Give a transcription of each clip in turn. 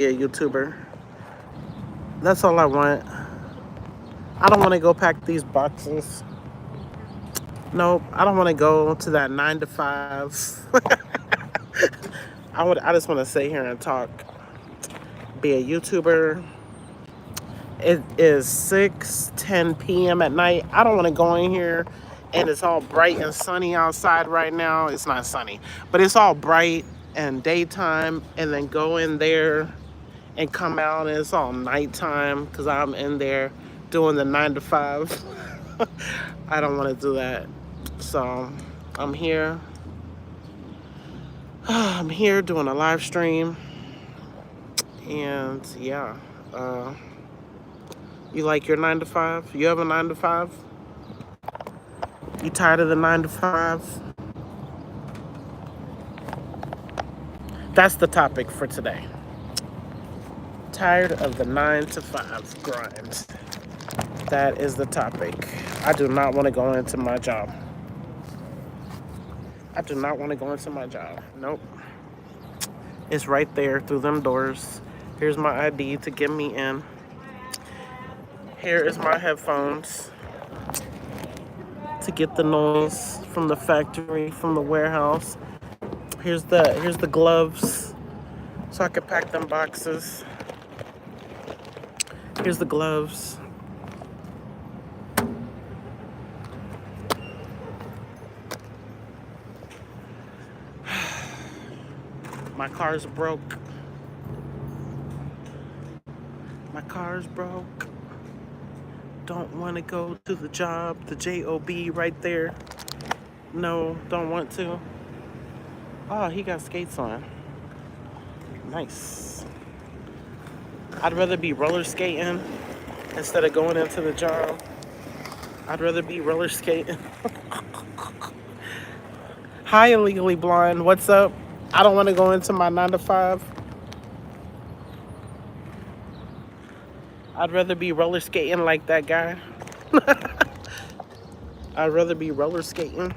be a YouTuber. That's all I want. I don't want to go pack these boxes. Nope, I don't want to go to that 9 to 5. I just want to sit here and talk. Be a YouTuber. It is 6:10 p.m. at night. I don't want to go in here and it's all bright and sunny outside right now. It's not sunny, but it's all bright and daytime, and then go in there and come out and it's all nighttime because I'm in there doing the 9 to 5. I don't want to do that. So I'm here. I'm here doing a live stream. And yeah. You like your 9 to 5? You have a 9 to 5? You tired of the 9 to 5? That's the topic for today. Tired of the 9 to 5 grind. That is the topic. I do not want to go into my job. I do not want to go into my job. Nope. It's right there through them doors. Here's my ID to get me in. Here is my headphones to get the noise from the factory, from the warehouse. Here's the gloves so I can pack them boxes. Here's the gloves. My car's broke. My car's broke. Don't want to go to the job, the job right there. No, don't want to. Oh, he got skates on. Nice. I'd rather be roller skating instead of going into the job. I'd rather be roller skating. Hi, Illegally Blonde. What's up? I don't want to go into my 9 to 5. I'd rather be roller skating like that guy. I'd rather be roller skating.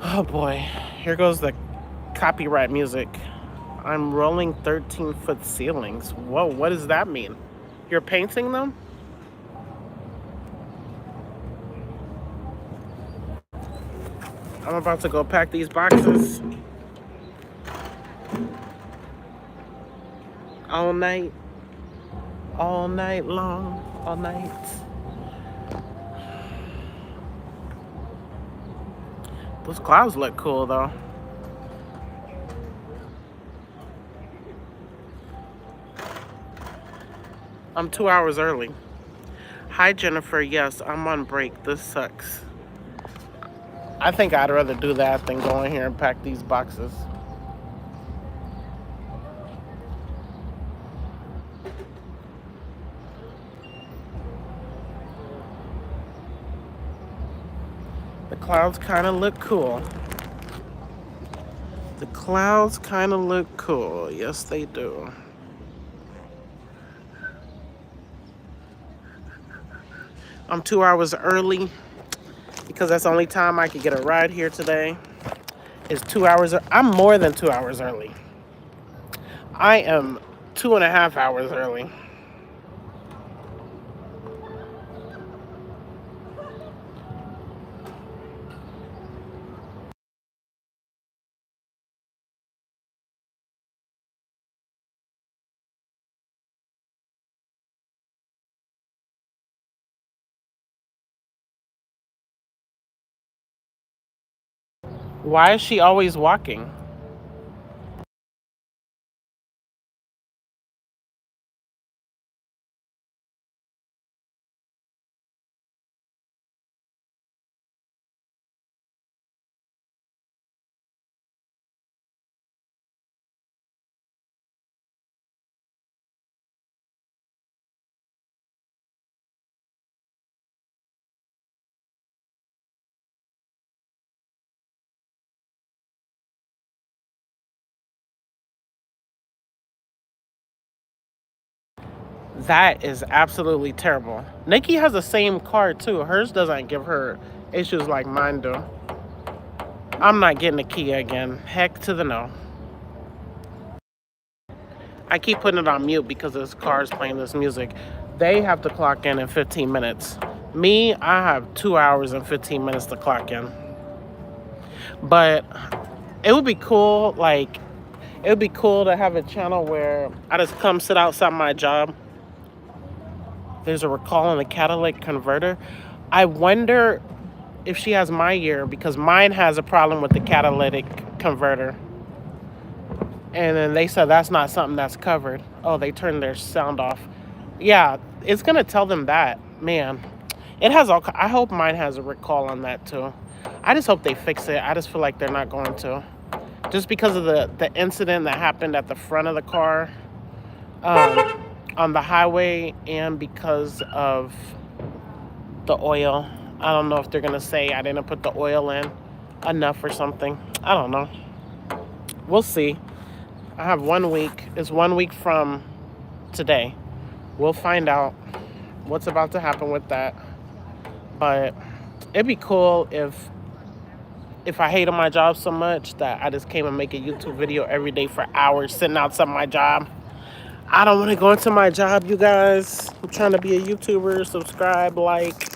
Oh boy, here goes the copyright music. I'm rolling 13-foot ceilings. Whoa, what does that mean? You're painting them? I'm about to go pack these boxes. All night long, all night. Those clouds look cool though. I'm 2 hours early. Hi Jennifer, yes, I'm on break. This sucks. I think I'd rather do that than go in here and pack these boxes. The clouds kind of look cool. The clouds kind of look cool. Yes, they do. I'm 2 hours early because that's the only time I could get a ride here today. Is 2 hours. I'm more than 2 hours early. I am 2.5 hours early. Why is she always walking? That is absolutely terrible. Nikki has the same car too. Hers doesn't give her issues like mine do. I'm not getting a Kia again. Heck to the no. I keep putting it on mute because this car is playing this music. They have to clock in 15 minutes. Me, I have 2 hours and 15 minutes to clock in. But it would be cool, like, it would be cool to have a channel where I just come sit outside my job. There's a recall on the catalytic converter. I wonder if she has my year, because mine has a problem with the catalytic converter. And then they said that's not something that's covered. Oh, they turned their sound off. Yeah, it's going to tell them that. Man, it has all... I hope mine has a recall on that too. I just hope they fix it. I just feel like they're not going to. Just because of the incident that happened at the front of the car on the highway, and because of the oil. I don't know if they're going to say I didn't put the oil in enough or something. I don't know. We'll see. I have 1 week. It's 1 week from today. We'll find out what's about to happen with that. But it'd be cool if I hated my job so much that I just came and make a YouTube video every day for hours sitting outside my job. I don't want to go into my job, you guys. I'm trying to be a YouTuber. Subscribe, like.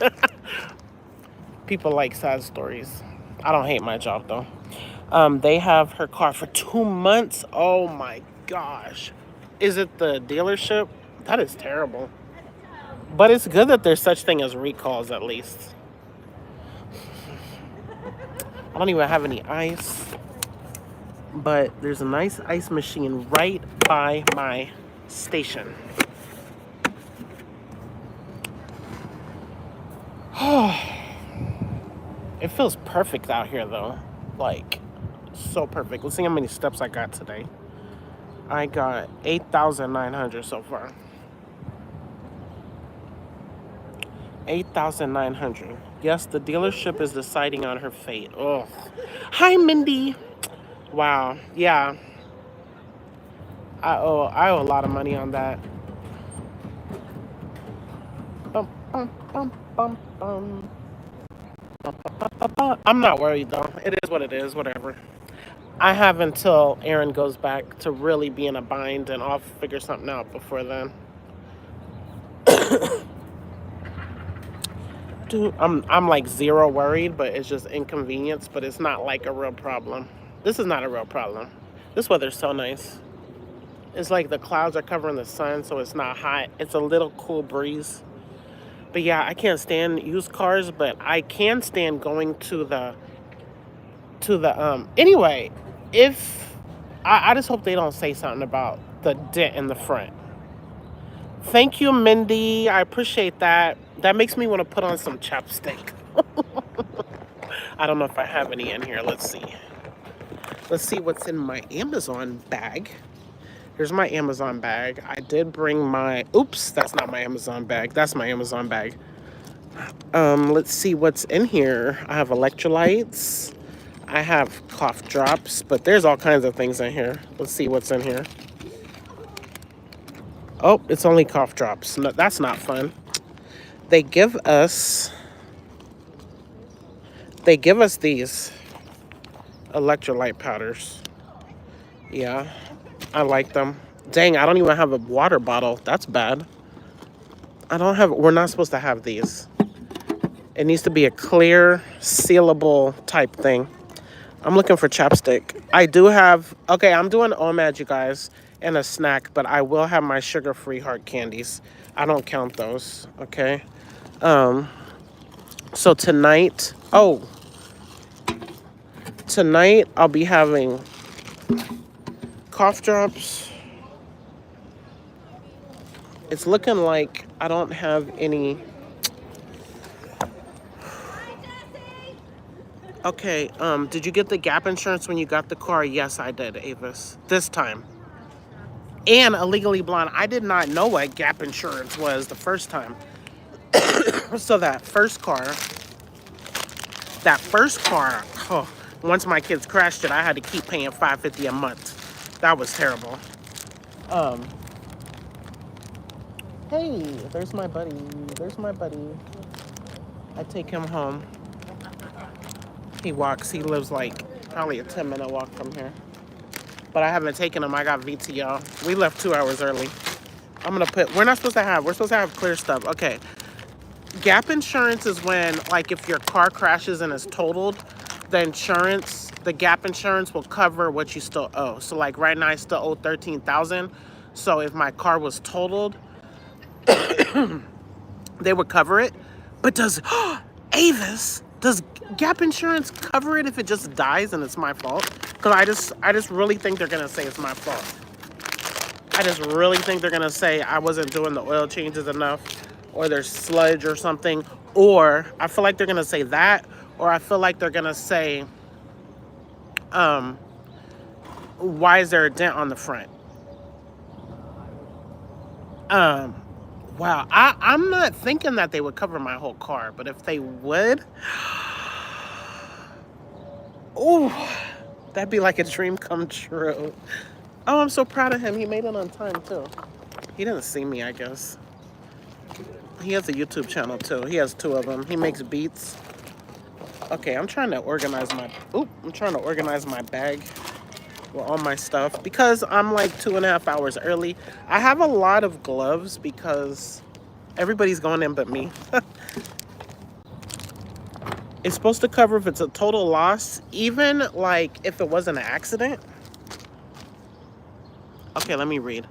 People like sad stories. I don't hate my job, though. They have her car for 2 months. Oh, my gosh. Is it the dealership? That is terrible. But it's good that there's such thing as recalls, at least. I don't even have any ice. But there's a nice ice machine right by my station. It feels perfect out here, though. Like, so perfect. Let's see how many steps I got today. I got 8,900 so far. 8,900. Yes, the dealership is deciding on her fate. Oh, hi, Mindy. Wow. Yeah. I owe a lot of money on that. Bum, bum, bum, bum, bum. I'm not worried, though. It is what it is. Whatever. I have until Aaron goes back to really be in a bind, and I'll figure something out before then. Dude, I'm like zero worried, but it's just inconvenience, but it's not like a real problem. This is not a real problem. This weather's so nice. It's like the clouds are covering the sun, so it's not hot. It's a little cool breeze. But yeah, I can't stand used cars, but I can stand going to the anyway, if I just hope they don't say something about the dent in the front. Thank you, Mindy. I appreciate that. That makes me want to put on some chapstick. I don't know if I have any in here. Let's see. Let's see what's in my Amazon bag. Here's my Amazon bag. I did bring my... Oops, that's not my Amazon bag. That's my Amazon bag. Let's see what's in here. I have electrolytes. I have cough drops, but there's all kinds of things in here. Let's see what's in here. Oh, it's only cough drops. No, that's not fun. They give us these electrolyte powders. Yeah, I like them. Dang, I don't even have a water bottle. That's bad. We're not supposed to have these. It needs to be a clear, sealable type thing. I'm looking for chapstick. I do have, okay, I'm doing OMAD, you guys, and a snack, but I will have my sugar-free hard candies. I don't count those, okay? So tonight I'll be having cough drops. It's looking like I don't have any. Okay, did you get the Gap insurance when you got the car? Yes, I did, Avis. This time. And Illegally Blonde. I did not know what Gap insurance was the first time. So that first car, oh, once my kids crashed it, I had to keep paying $5.50 a month. That was terrible. Hey, there's my buddy. There's my buddy. I take him home. He walks. He lives like probably a 10-minute walk from here. but I haven't taken them. I got VTO. We left 2 hours early. I'm gonna put, we're supposed to have clear stuff. Okay. Gap insurance is when, like, if your car crashes and is totaled, the gap insurance will cover what you still owe. So like right now I still owe $13,000. So if my car was totaled, they would cover it. But does Avis, does gap insurance cover it if it just dies and it's my fault? Because I just really think they're gonna say it's my fault. I just really think they're gonna say I wasn't doing the oil changes enough, or there's sludge or something. Or I feel like they're gonna say that, or I feel like they're gonna say, why is there a dent on the front? Wow, I'm not thinking that they would cover my whole car, but if they would, oh, that'd be like a dream come true. Oh, I'm so proud of him. He made it on time too. He didn't see me, I guess. He has a YouTube channel too. He has 2 of them. He makes beats. Okay, I'm trying to organize my bag with all my stuff because I'm like 2.5 hours early. I have a lot of gloves because everybody's going in but me. It's supposed to cover if it's a total loss, even like if it wasn't an accident. Okay, let me read.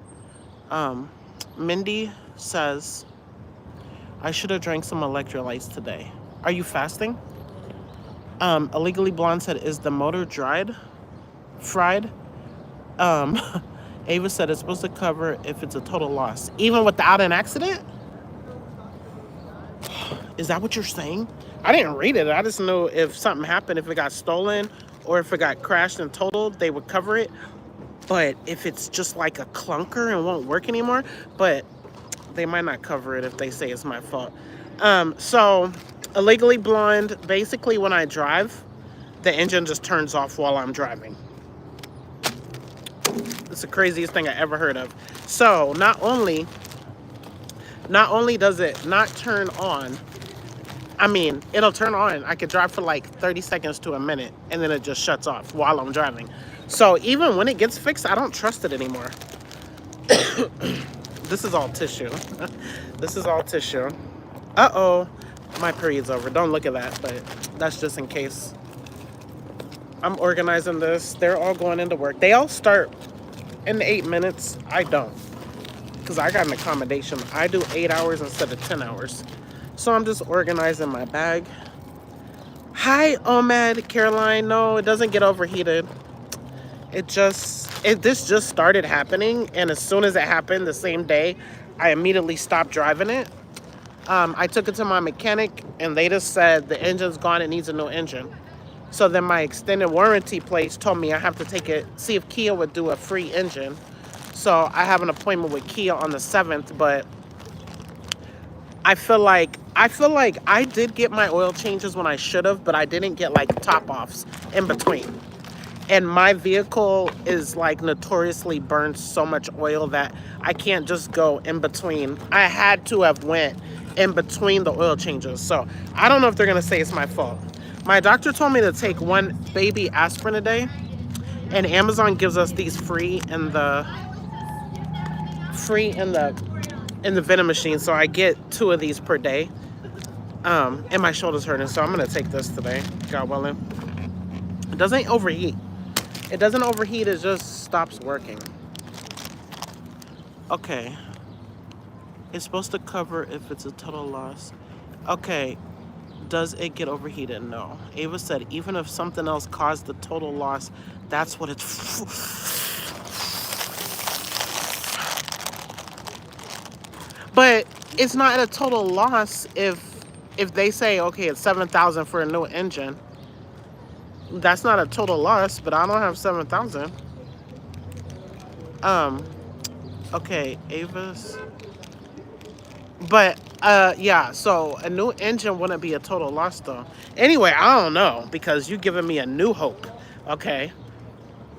Mindy says, I should have drank some electrolytes today. Are you fasting? Illegally Blonde said, is the motor fried? Ava said it's supposed to cover if it's a total loss, even without an accident. Is that what you're saying? I didn't read it. I just know if something happened, if it got stolen or if it got crashed and totaled, they would cover it. But if it's just like a clunker and won't work anymore, but they might not cover it if they say it's my fault. So Illegally Blonde, basically when I drive, the engine just turns off while I'm driving. It's the craziest thing I ever heard of. So not only does it not turn on, I mean, it'll turn on. I could drive for like 30 seconds to a minute and then it just shuts off while I'm driving. So even when it gets fixed, I don't trust it anymore. This is all tissue. This is all tissue. Uh-oh. My period's over. Don't look at that, but that's just in case. I'm organizing this. They're all going into work. They all start in 8 minutes. I don't. Because I got an accommodation. I do 8 hours instead of 10 hours. So I'm just organizing my bag. Hi, Omad, Caroline. No, it doesn't get overheated. This just started happening, and as soon as it happened the same day, I immediately stopped driving it. I took it to my mechanic, and they just said the engine's gone, it needs a new engine. So then my extended warranty place told me I have to take it, see if Kia would do a free engine. So I have an appointment with Kia on the 7th, but I feel like I did get my oil changes when I should have, but I didn't get like top offs in between. And my vehicle is like notoriously burns so much oil that I can't just go in between. I had to have went in between the oil changes. So I don't know if they're gonna say it's my fault. My doctor told me to take 1 baby aspirin a day, and Amazon gives us these free in the vending machine. So I get 2 of these per day. And my shoulder's hurting, so I'm gonna take this today, God willing. It doesn't overheat. It doesn't overheat, it just stops working. Okay. It's supposed to cover if it's a total loss. Okay. Does it get overheated? No. Ava said even if something else caused the total loss, that's what it's... But it's not a total loss if they say, okay, it's $7,000 for a new engine. That's not a total loss, but I don't have $7,000. Okay, Ava's. But yeah, so a new engine wouldn't be a total loss though. Anyway, I don't know, because you're giving me a new hope. Okay.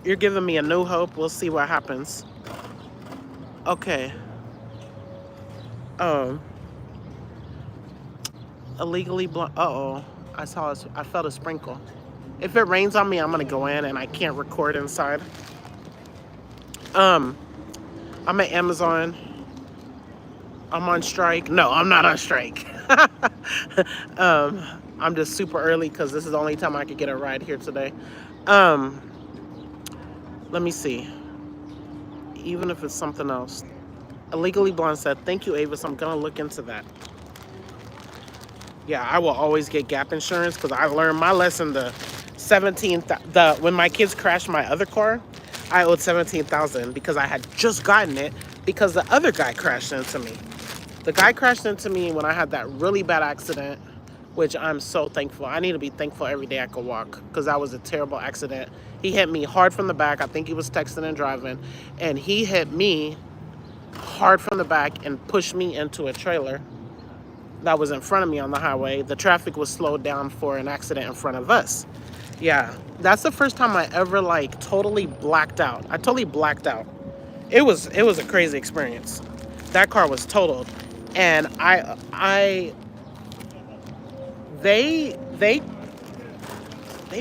You're giving me a new hope. We'll see what happens. Okay. Illegally blonde. Uh-oh. I felt a sprinkle. If it rains on me, I'm gonna go in and I can't record inside. Um, I'm at Amazon. I'm on strike. No, I'm not on strike. um, I'm just super early because this is the only time I could get a ride here today. Um, let me see. Even if it's something else. Illegally Blonde said, thank you, Avis. I'm going to look into that. Yeah, I will always get gap insurance because I learned my lesson when my kids crashed my other car, I owed $17,000 because I had just gotten it because the other guy crashed into me. The guy crashed into me when I had that really bad accident, which I'm so thankful. I need to be thankful every day I could walk because that was a terrible accident. He hit me hard from the back. I think he was texting and driving, and he hit me hard from the back and pushed me into a trailer that was in front of me on the highway. The traffic was slowed down for an accident in front of us. Yeah, that's the first time I ever like totally blacked out. I totally blacked out. It was a crazy experience. That car was totaled, and they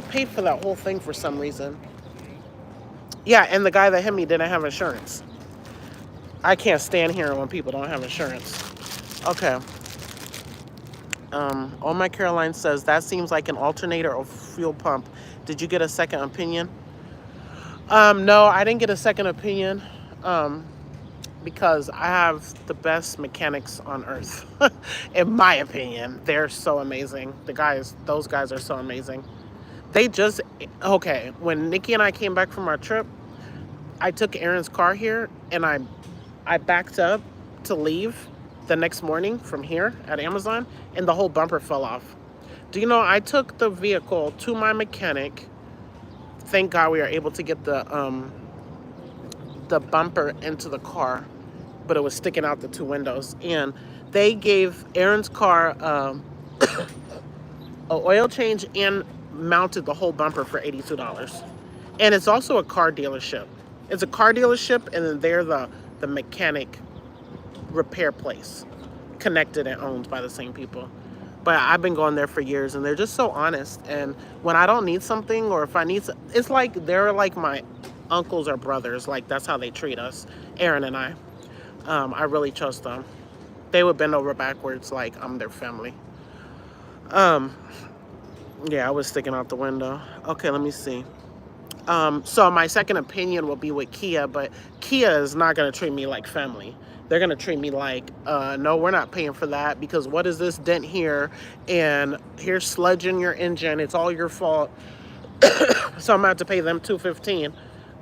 paid for that whole thing for some reason. Yeah, and the guy that hit me didn't have insurance. I can't stand here when people don't have insurance. Okay. Oh My Caroline says, that seems like an alternator or fuel pump. Did you get a second opinion? No, I didn't get a second opinion because I have the best mechanics on earth. In my opinion, they're so amazing. Those guys are so amazing. When Nikki and I came back from our trip, I took Aaron's car here and I backed up to leave the next morning from here at Amazon, and the whole bumper fell off. Do you know, I took the vehicle to my mechanic. Thank God we were able to get the bumper into the car, but it was sticking out the two windows. And they gave Aaron's car an oil change and mounted the whole bumper for $82. And it's also a car dealership. It's a car dealership, and then they're the mechanic repair place, connected and owned by the same people. But I've been going there for years, and they're just so honest. And when I don't need something, or if I need, it's like they're like my uncles or brothers. Like, that's how they treat us, Aaron and I. I really trust them. They would bend over backwards like I'm their family. Yeah, I was sticking out the window. Okay, let me see. So my second opinion will be with Kia, but Kia is not going to treat me like family. They're going to treat me like, no, we're not paying for that because what is this dent here? And here's sludge in your engine. It's all your fault. So I'm going to have to pay them $215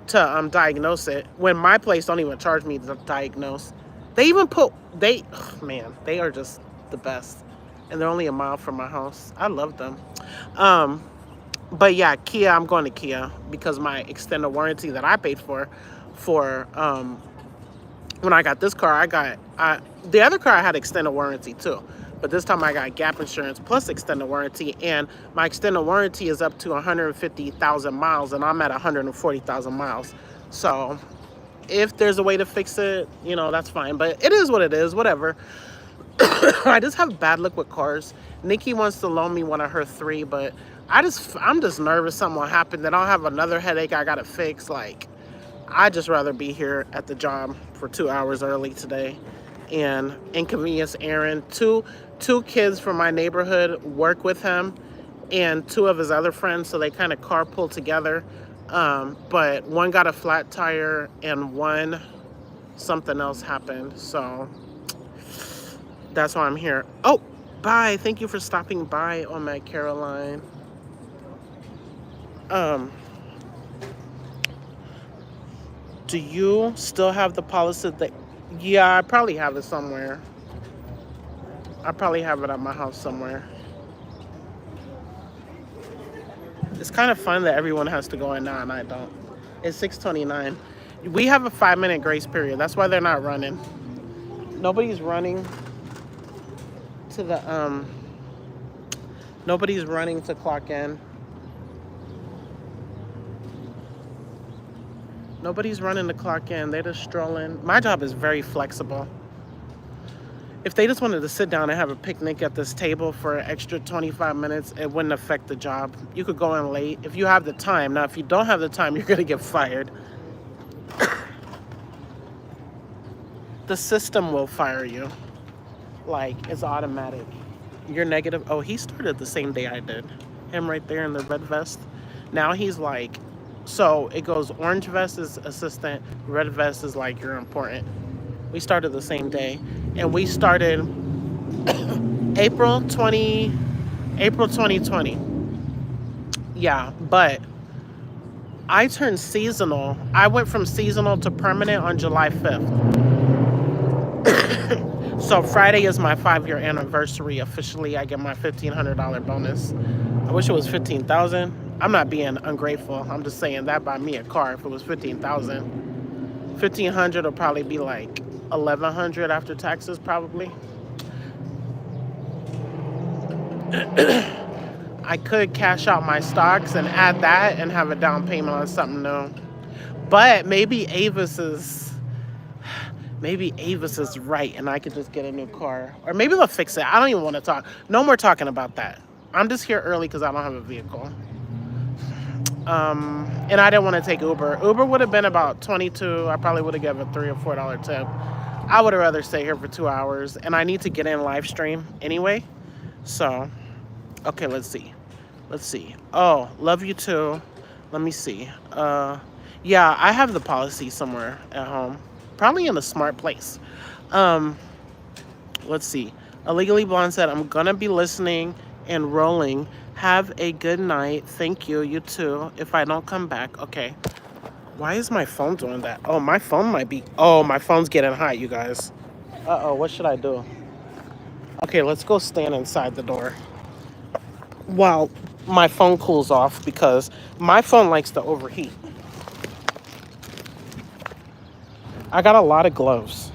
to diagnose it, when my place don't even charge me to diagnose. They even they are just the best. And they're only a mile from my house. I love them. But yeah, Kia, I'm going to Kia because my extended warranty that I paid for when I got this car, the other car I had extended warranty too. But this time I got gap insurance plus extended warranty, and my extended warranty is up to 150,000 miles, and I'm at 140,000 miles. So if there's a way to fix it, that's fine. But it is what it is, whatever. I just have bad luck with cars. Nikki wants to loan me one of her 3, but I'm just nervous something will happen. Then I'll have another headache I gotta fix. Like, I'd just rather be here at the job for 2 hours early today and inconvenience Aaron. Two kids from my neighborhood work with him, and 2 of his other friends, so they kind of carpool together. But one got a flat tire and one something else happened. So that's why I'm here. Oh, bye. Thank you for stopping by, Oh My Caroline. Do you still have the policy that... Yeah, I probably have it somewhere. I probably have it at my house somewhere. It's kind of fun that everyone has to go in now and I don't. It's 6:29. We have a 5-minute grace period. That's why they're not running. Nobody's running to the nobody's running to clock in. Nobody's running to clock in. They're just strolling. My job is very flexible. If they just wanted to sit down and have a picnic at this table for an extra 25 minutes, it wouldn't affect the job. You could go in late if you have the time. Now, if you don't have the time, you're going to get fired. the system will fire you. Like, it's automatic. You're negative. Oh, he started the same day I did. Him right there in the red vest. Now he's like, so it goes orange vest is assistant, red vest is like you're important. We started the same day. And we started April 20, April 2020. Yeah, but I turned seasonal. I went from seasonal to permanent on July 5th. So Friday is my 5-year anniversary. Officially, I get my $1,500 bonus. I wish it was 15,000. I'm not being ungrateful. I'm just saying that buy me a car if it was 15,000. 1,500 will probably be like 1,100 after taxes, probably. I could cash out my stocks and add that and have a down payment on something new. But maybe Avis is right and I could just get a new car. Or maybe they'll fix it. I don't even want to talk. No more talking about that. I'm just here early because I don't have a vehicle. And I didn't want to take Uber. Uber would have been about 22. I probably would have given a $3 or $4 tip. I would have rather stay here for 2 hours. And I need to get in live stream anyway. So, okay, let's see. Oh, love you too. Let me see. Yeah, I have the policy somewhere at home. Probably in a smart place. Let's see. Illegally Blonde said, I'm gonna be listening and rolling. Have a good night. Thank you. You too. If I don't come back. Okay. Why is my phone doing that? Oh, my phone might be... Oh, my phone's getting hot, you guys. Uh-oh, what should I do? Okay, let's go stand inside the door while my phone cools off because my phone likes to overheat. I got a lot of gloves.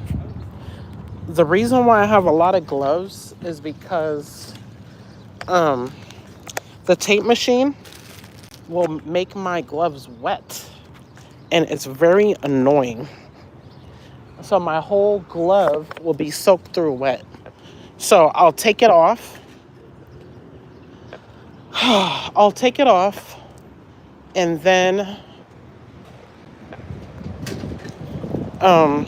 The reason why I have a lot of gloves is because the tape machine will make my gloves wet and it's very annoying. So my whole glove will be soaked through wet. So I'll take it off. I'll take it off and then I'll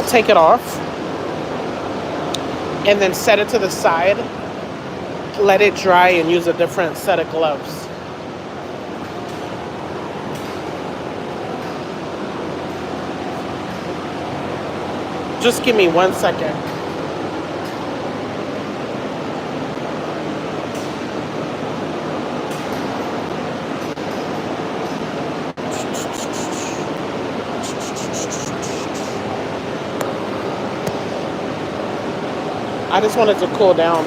take it off and then set it to the side, let it dry and use a different set of gloves. Just give me 1 second. I just wanted to cool down.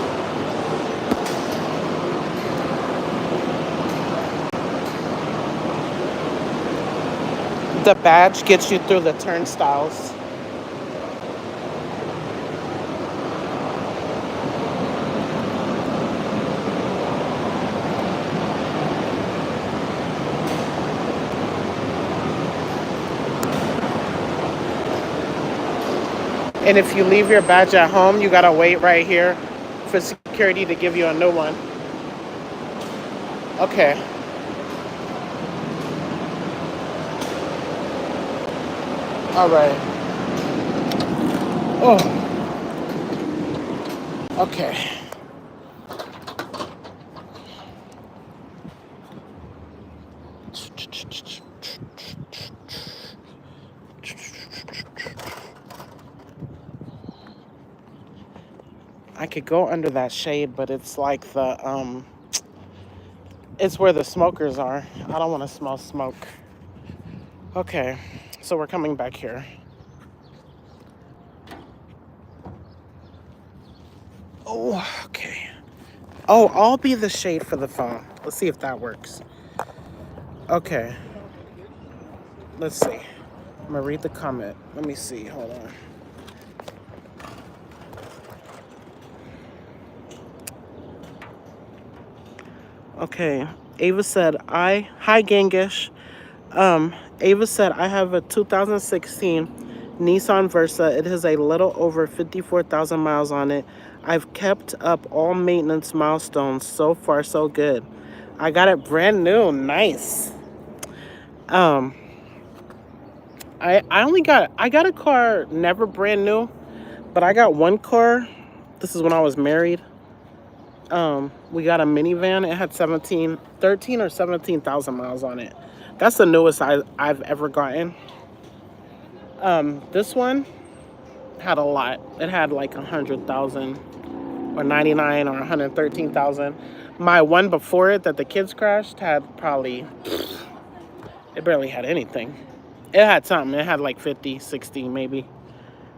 The badge gets you through the turnstiles. And if you leave your badge at home, you gotta wait right here for security to give you a new one. Okay. All right. Oh. Okay. I could go under that shade, but it's like the, it's where the smokers are. I don't want to smell smoke. Okay, so we're coming back here. Oh, okay. Oh, I'll be the shade for the phone. Let's see if that works. Okay. Let's see. I'm gonna read the comment. Let me see, hold on. Okay, Ava said, hi Gengish. Ava said, I have a 2016 Nissan Versa. It has a little over 54,000 miles on it. I've kept up all maintenance milestones. So far, so good. I got it brand new. Nice. Um, I got a car never brand new, but I got one car. This is when I was married. We got a minivan. It had 13 or 17,000 miles on it. That's the newest I've ever gotten. This one had a lot. It had like 100,000 or 99 or 113,000. My one before it that the kids crashed had probably, it barely had anything. It had something. It had like 50, 60 maybe.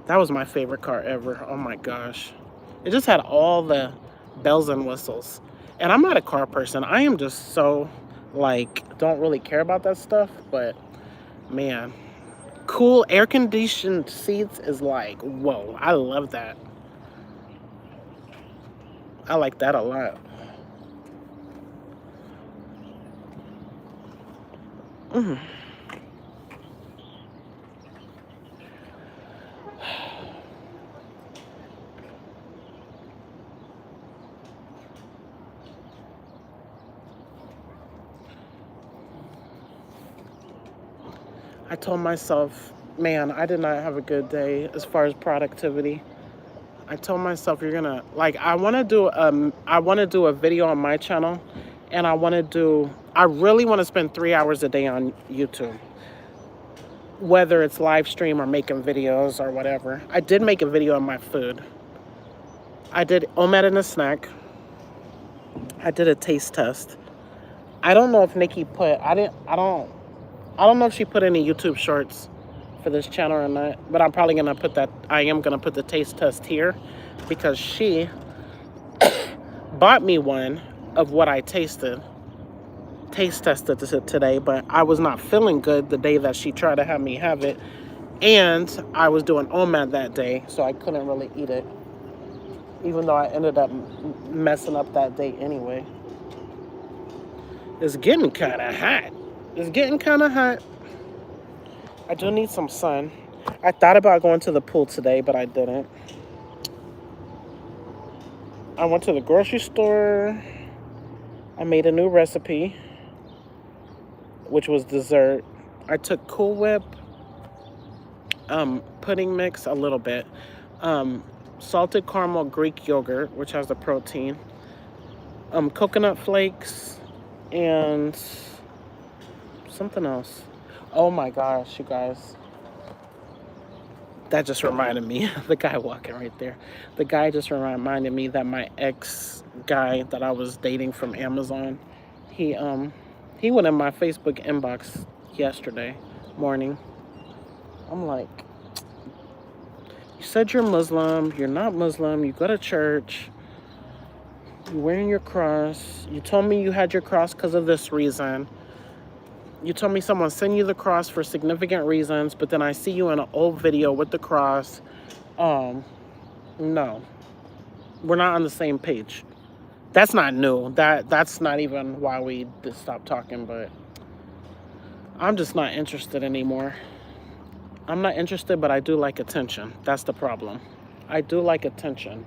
That was my favorite car ever. Oh my gosh. It just had all the bells and whistles. And I'm not a car person. I am just so, like, don't really care about that stuff. But, man, cool air-conditioned seats is like, whoa. I love that. I like that a lot. I told myself, man, I did not have a good day as far as productivity. I told myself you're gonna like I wanna do a video on my channel, and I really wanna spend 3 hours a day on YouTube. Whether it's live stream or making videos or whatever. I did make a video on my food. I did omelette and a snack. I did a taste test. I don't know if Nikki I don't know if she put any YouTube shorts for this channel or not, but I'm probably gonna put that. I am gonna put the taste test here because she bought me one of what I taste tested today, but I was not feeling good the day that she tried to have me have it, and I was doing OMAD that day, so I couldn't really eat it, even though I ended up messing up that day anyway. It's getting kind of hot. It's getting kind of hot. I do need some sun. I thought about going to the pool today, but I didn't. I went to the grocery store. I made a new recipe, which was dessert. I took Cool Whip, pudding mix a little bit, salted caramel Greek yogurt, which has the protein, coconut flakes, and something else. Oh my gosh, you guys. That just reminded me, the guy walking right there. The guy just reminded me that my ex guy that I was dating from Amazon, he went in my Facebook inbox yesterday morning. I'm like, you said you're Muslim, you're not Muslim, you go to church, you're wearing your cross, you told me you had your cross because of this reason. You told me someone sent you the cross for significant reasons, but then I see you in an old video with the cross. No. We're not on the same page. That's not new. That's not even why we stopped talking, but I'm just not interested anymore. I'm not interested, but I do like attention. That's the problem. I do like attention.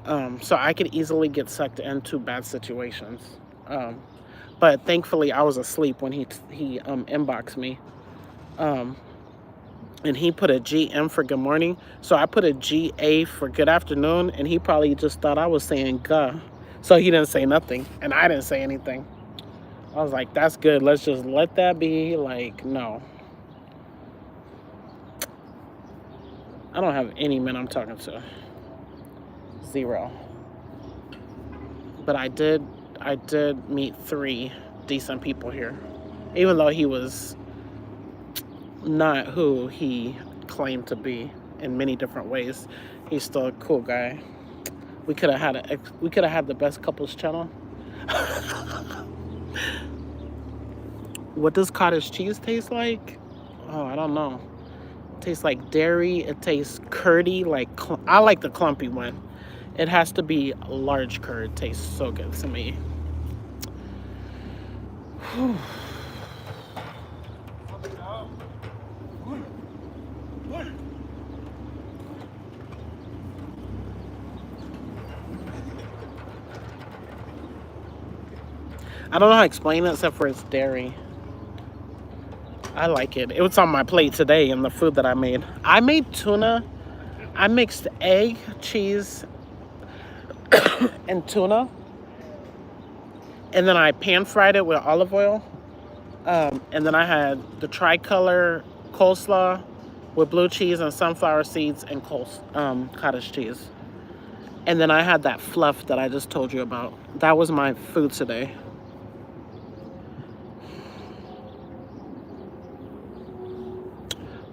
So I could easily get sucked into bad situations. But thankfully, I was asleep when he inboxed me. And he put a GM for good morning. So I put a GA for good afternoon. And he probably just thought I was saying guh. So he didn't say nothing. And I didn't say anything. I was like, that's good. Let's just let that be. Like, no. I don't have any men I'm talking to. 0. But I did meet 3 decent people here. Even though he was not who he claimed to be in many different ways, he's still a cool guy. We could have had the best couples channel. What does cottage cheese taste like? Oh, I don't know. It tastes like dairy. It tastes curdy. I like the clumpy one. It has to be a large curd. It tastes so good to me. Whew. I don't know how to explain it except for it's dairy. I like it. It was on my plate today in the food that I made. I made tuna. I mixed egg, cheese, and tuna. And then I pan fried it with olive oil. And then I had the tricolor coleslaw with blue cheese and sunflower seeds and cottage cheese. And then I had that fluff that I just told you about. That was my food today.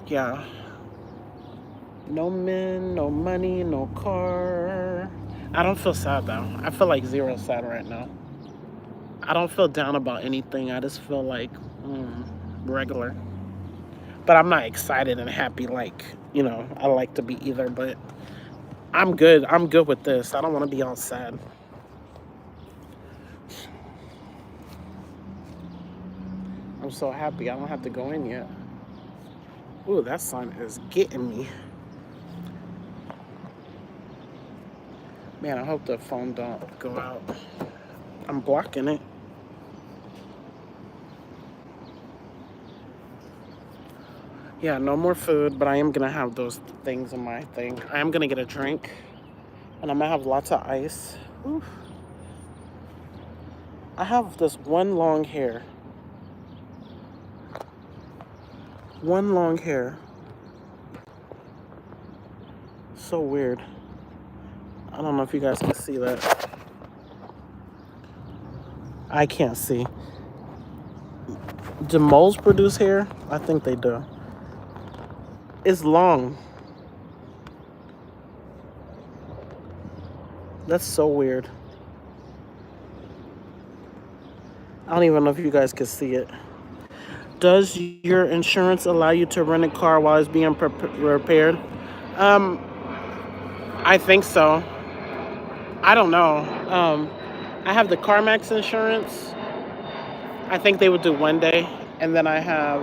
Yeah. No men, no money, no car. I don't feel sad though. I feel like zero sad right now. I don't feel down about anything. I just feel like regular. But I'm not excited and happy like, I like to be either. But I'm good. I'm good with this. I don't want to be all sad. I'm so happy I don't have to go in yet. Ooh, that sun is getting me. Man, I hope the phone don't go out. I'm blocking it. Yeah, no more food, but I am going to have those things in my thing. I am going to get a drink, and I'm going to have lots of ice. Oof. I have this one long hair. One long hair. So weird. I don't know if you guys can see that. I can't see. Do moles produce hair? I think they do. It's long. That's so weird. I don't even know if you guys can see it. Does your insurance allow you to rent a car while it's being repaired? I think so. I don't know. I have the CarMax insurance. I think they would do one day, and then I have.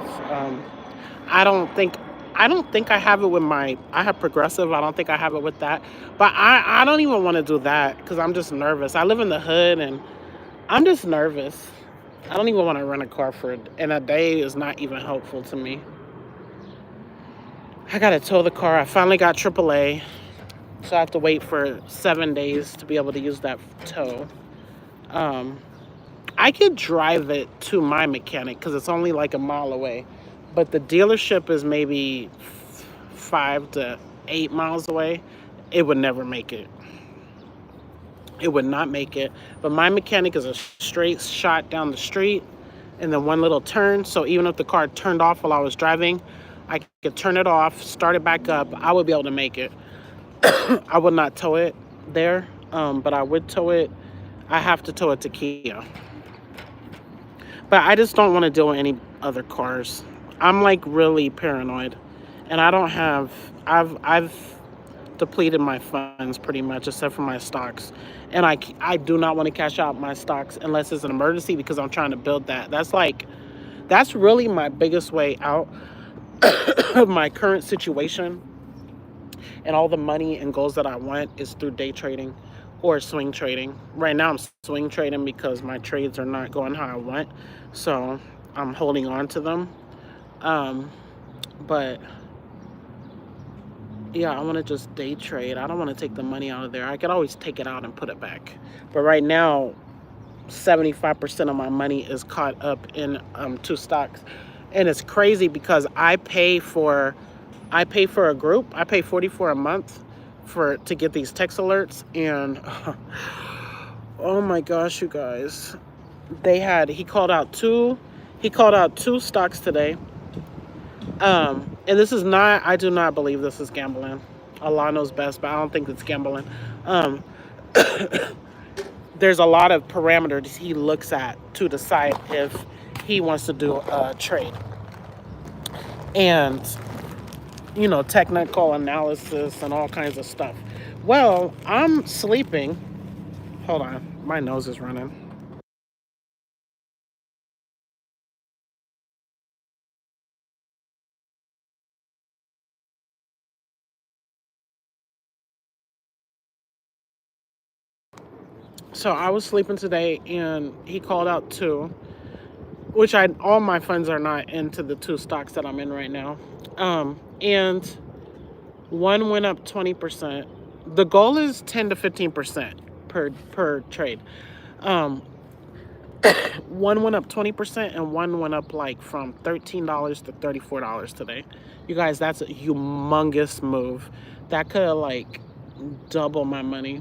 I don't think. I don't think I have it with my. I have Progressive. I don't think I have it with that. But I don't even want to do that because I'm just nervous. I live in the hood, and I'm just nervous. I don't even want to rent a car for it, and a day is not even helpful to me. I gotta tow the car. I finally got AAA, so I have to wait for 7 days to be able to use that tow. I could drive it to my mechanic because it's only like a mile away, but the dealership is maybe 5 to 8 miles away. It would never make it. It would not make it. But my mechanic is a straight shot down the street and then one little turn. So even if the car turned off while I was driving, I could turn it off, start it back up. I would be able to make it. I would not tow it there, but I would tow it. I have to tow it to Kia. But I just don't want to deal with any other cars. I'm like really paranoid. And I don't have, I've depleted my funds pretty much except for my stocks. And I do not want to cash out my stocks unless it's an emergency because I'm trying to build that. That's really my biggest way out of my current situation. And all the money and goals that I want is through day trading or swing trading. Right now I'm swing trading because my trades are not going how I want. So I'm holding on to them. But yeah, I want to just day trade. I don't want to take the money out of there. I could always take it out and put it back. But right now, 75% of my money is caught up in 2 stocks. And it's crazy because I pay for a group. I pay $44 a month to get these text alerts, and oh my gosh, you guys. He called out two stocks today. And this is not, I do not believe this is gambling. Allah knows best, but I don't think it's gambling. There's a lot of parameters he looks at to decide if he wants to do a trade. And, technical analysis and all kinds of stuff. Well, I'm sleeping. Hold on, my nose is running. So I was sleeping today, and he called out two, which all my funds are not into the two stocks that I'm in right now. And one went up 20%. The goal is 10 to 15% per trade. One went up 20% and one went up like from $13 to $34 today. You guys, that's a humongous move. That could have like double my money.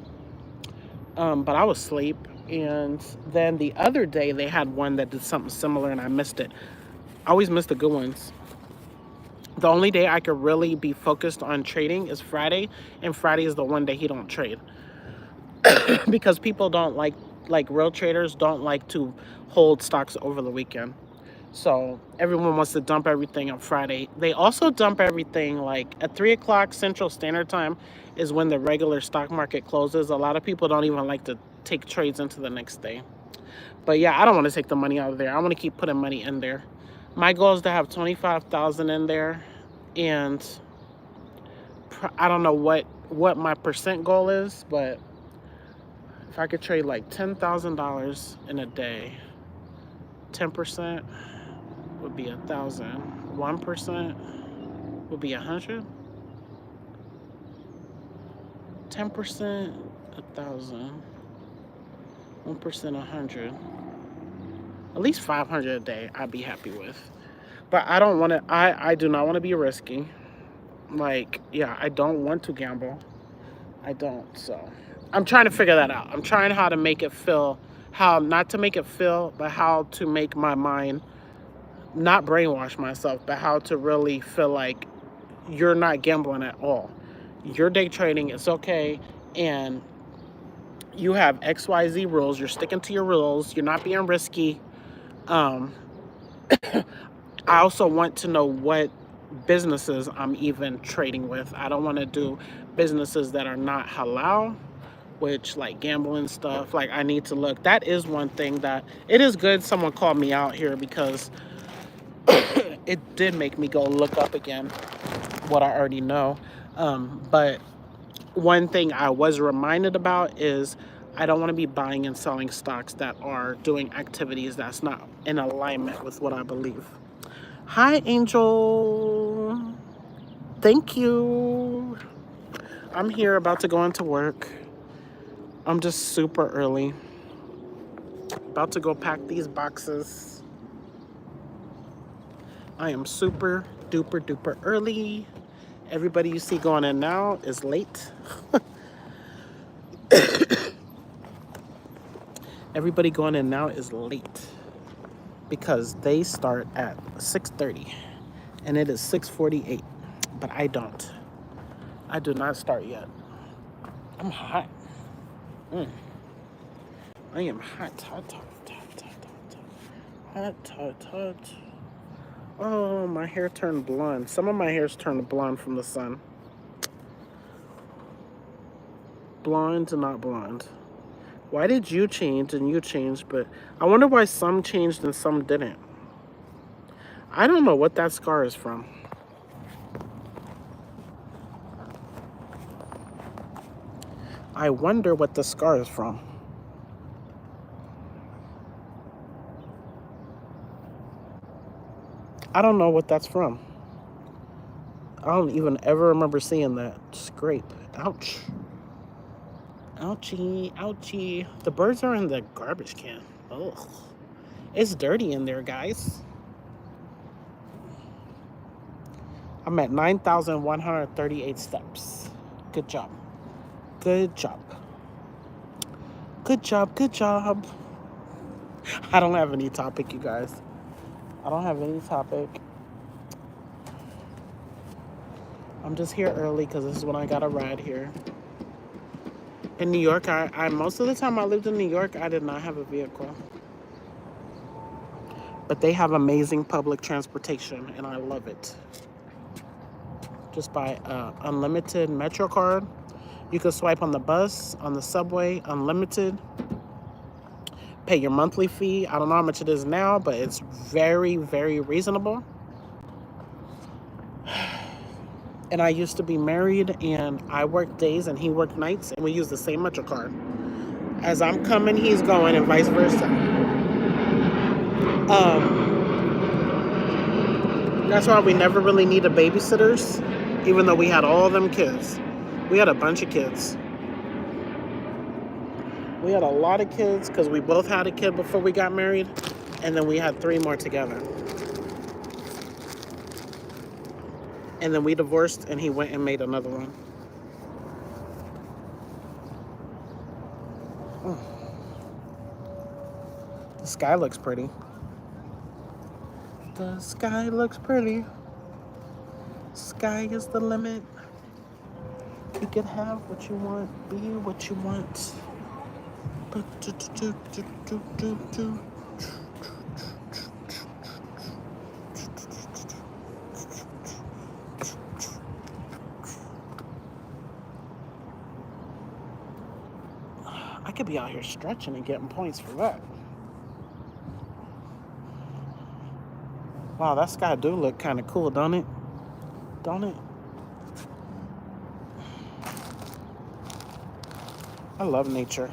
But I was asleep. And then the other day they had one that did something similar and I missed it. I always miss the good ones. The only day I could really be focused on trading is Friday, and Friday is the one day he don't trade. Because people don't like real traders don't like to hold stocks over the weekend. So everyone wants to dump everything on Friday. They also dump everything like at 3 o'clock Central Standard Time is when the regular stock market closes. A lot of people don't even like to take trades into the next day. But yeah, I don't want to take the money out of there. I want to keep putting money in there. My goal is to have 25,000 in there, and I don't know what my percent goal is, but if I could trade like $10,000 in a day, 10% would be 1,000. 1% would be 100. 10%, 1,000. 1%, 100. At least 500 a day, I'd be happy with. But I don't want to. I do not want to be risky. Like, yeah, I don't want to gamble. I don't. So I'm trying to figure that out. I'm trying how to make it feel, how not to make it feel, but how to make my mind not brainwash myself, but how to really feel like you're not gambling at all. You're day trading. It's okay. And you have XYZ rules. You're sticking to your rules. You're not being risky. I also want to know what businesses I'm even trading with. I don't want to do businesses that are not halal, which like gambling stuff. Like I need to look. That is one thing that it is good someone called me out here, because it did make me go look up again what I already know. But one thing I was reminded about is I don't want to be buying and selling stocks that are doing activities that's not in alignment with what I believe. Hi, Angel. Thank you. I'm here about to go into work. I'm just super early. About to go pack these boxes. I am super duper duper early. Everybody you see going in now is late. Everybody going in now is late because they start at 6:30 and it is 6:48. But I don't. I do not start yet. I'm hot. I am hot, hot, hot, hot, hot, hot, hot, hot. Oh, my hair turned blonde. Some of my hair's turned blonde from the sun. Blonde to not blonde. Why did you change and you changed, but I wonder why some changed and some didn't. I don't know what that scar is from. I wonder what the scar is from. I don't know what that's from. I don't even ever remember seeing that scrape. Ouch. Ouchie, ouchie. The birds are in the garbage can. Ugh. It's dirty in there, guys. I'm at 9,138 steps. Good job. Good job. Good job, good job. I don't have any topic, you guys. I don't have any topic. I'm just here early because this is when I got a ride here. In New York, I most of the time I lived in New York, I did not have a vehicle. But they have amazing public transportation, and I love it. Just buy an unlimited Metro card. You can swipe on the bus, on the subway, unlimited. Pay your monthly fee. I don't know how much it is now, but it's very, very reasonable. And I used to be married, and I worked days and he worked nights, and we used the same Metro card. As I'm coming, he's going, and vice versa. That's why we never really needed babysitters, even though we had all them kids. We had a bunch of kids. We had a lot of kids because we both had a kid before we got married, and then we had 3 more together. And then we divorced, and he went and made another one. The sky looks pretty. The sky looks pretty. Sky is the limit. You can have what you want, be what you want. I could be out here stretching and getting points for that. Wow, that sky do look kind of cool, don't it? Don't it? I love nature.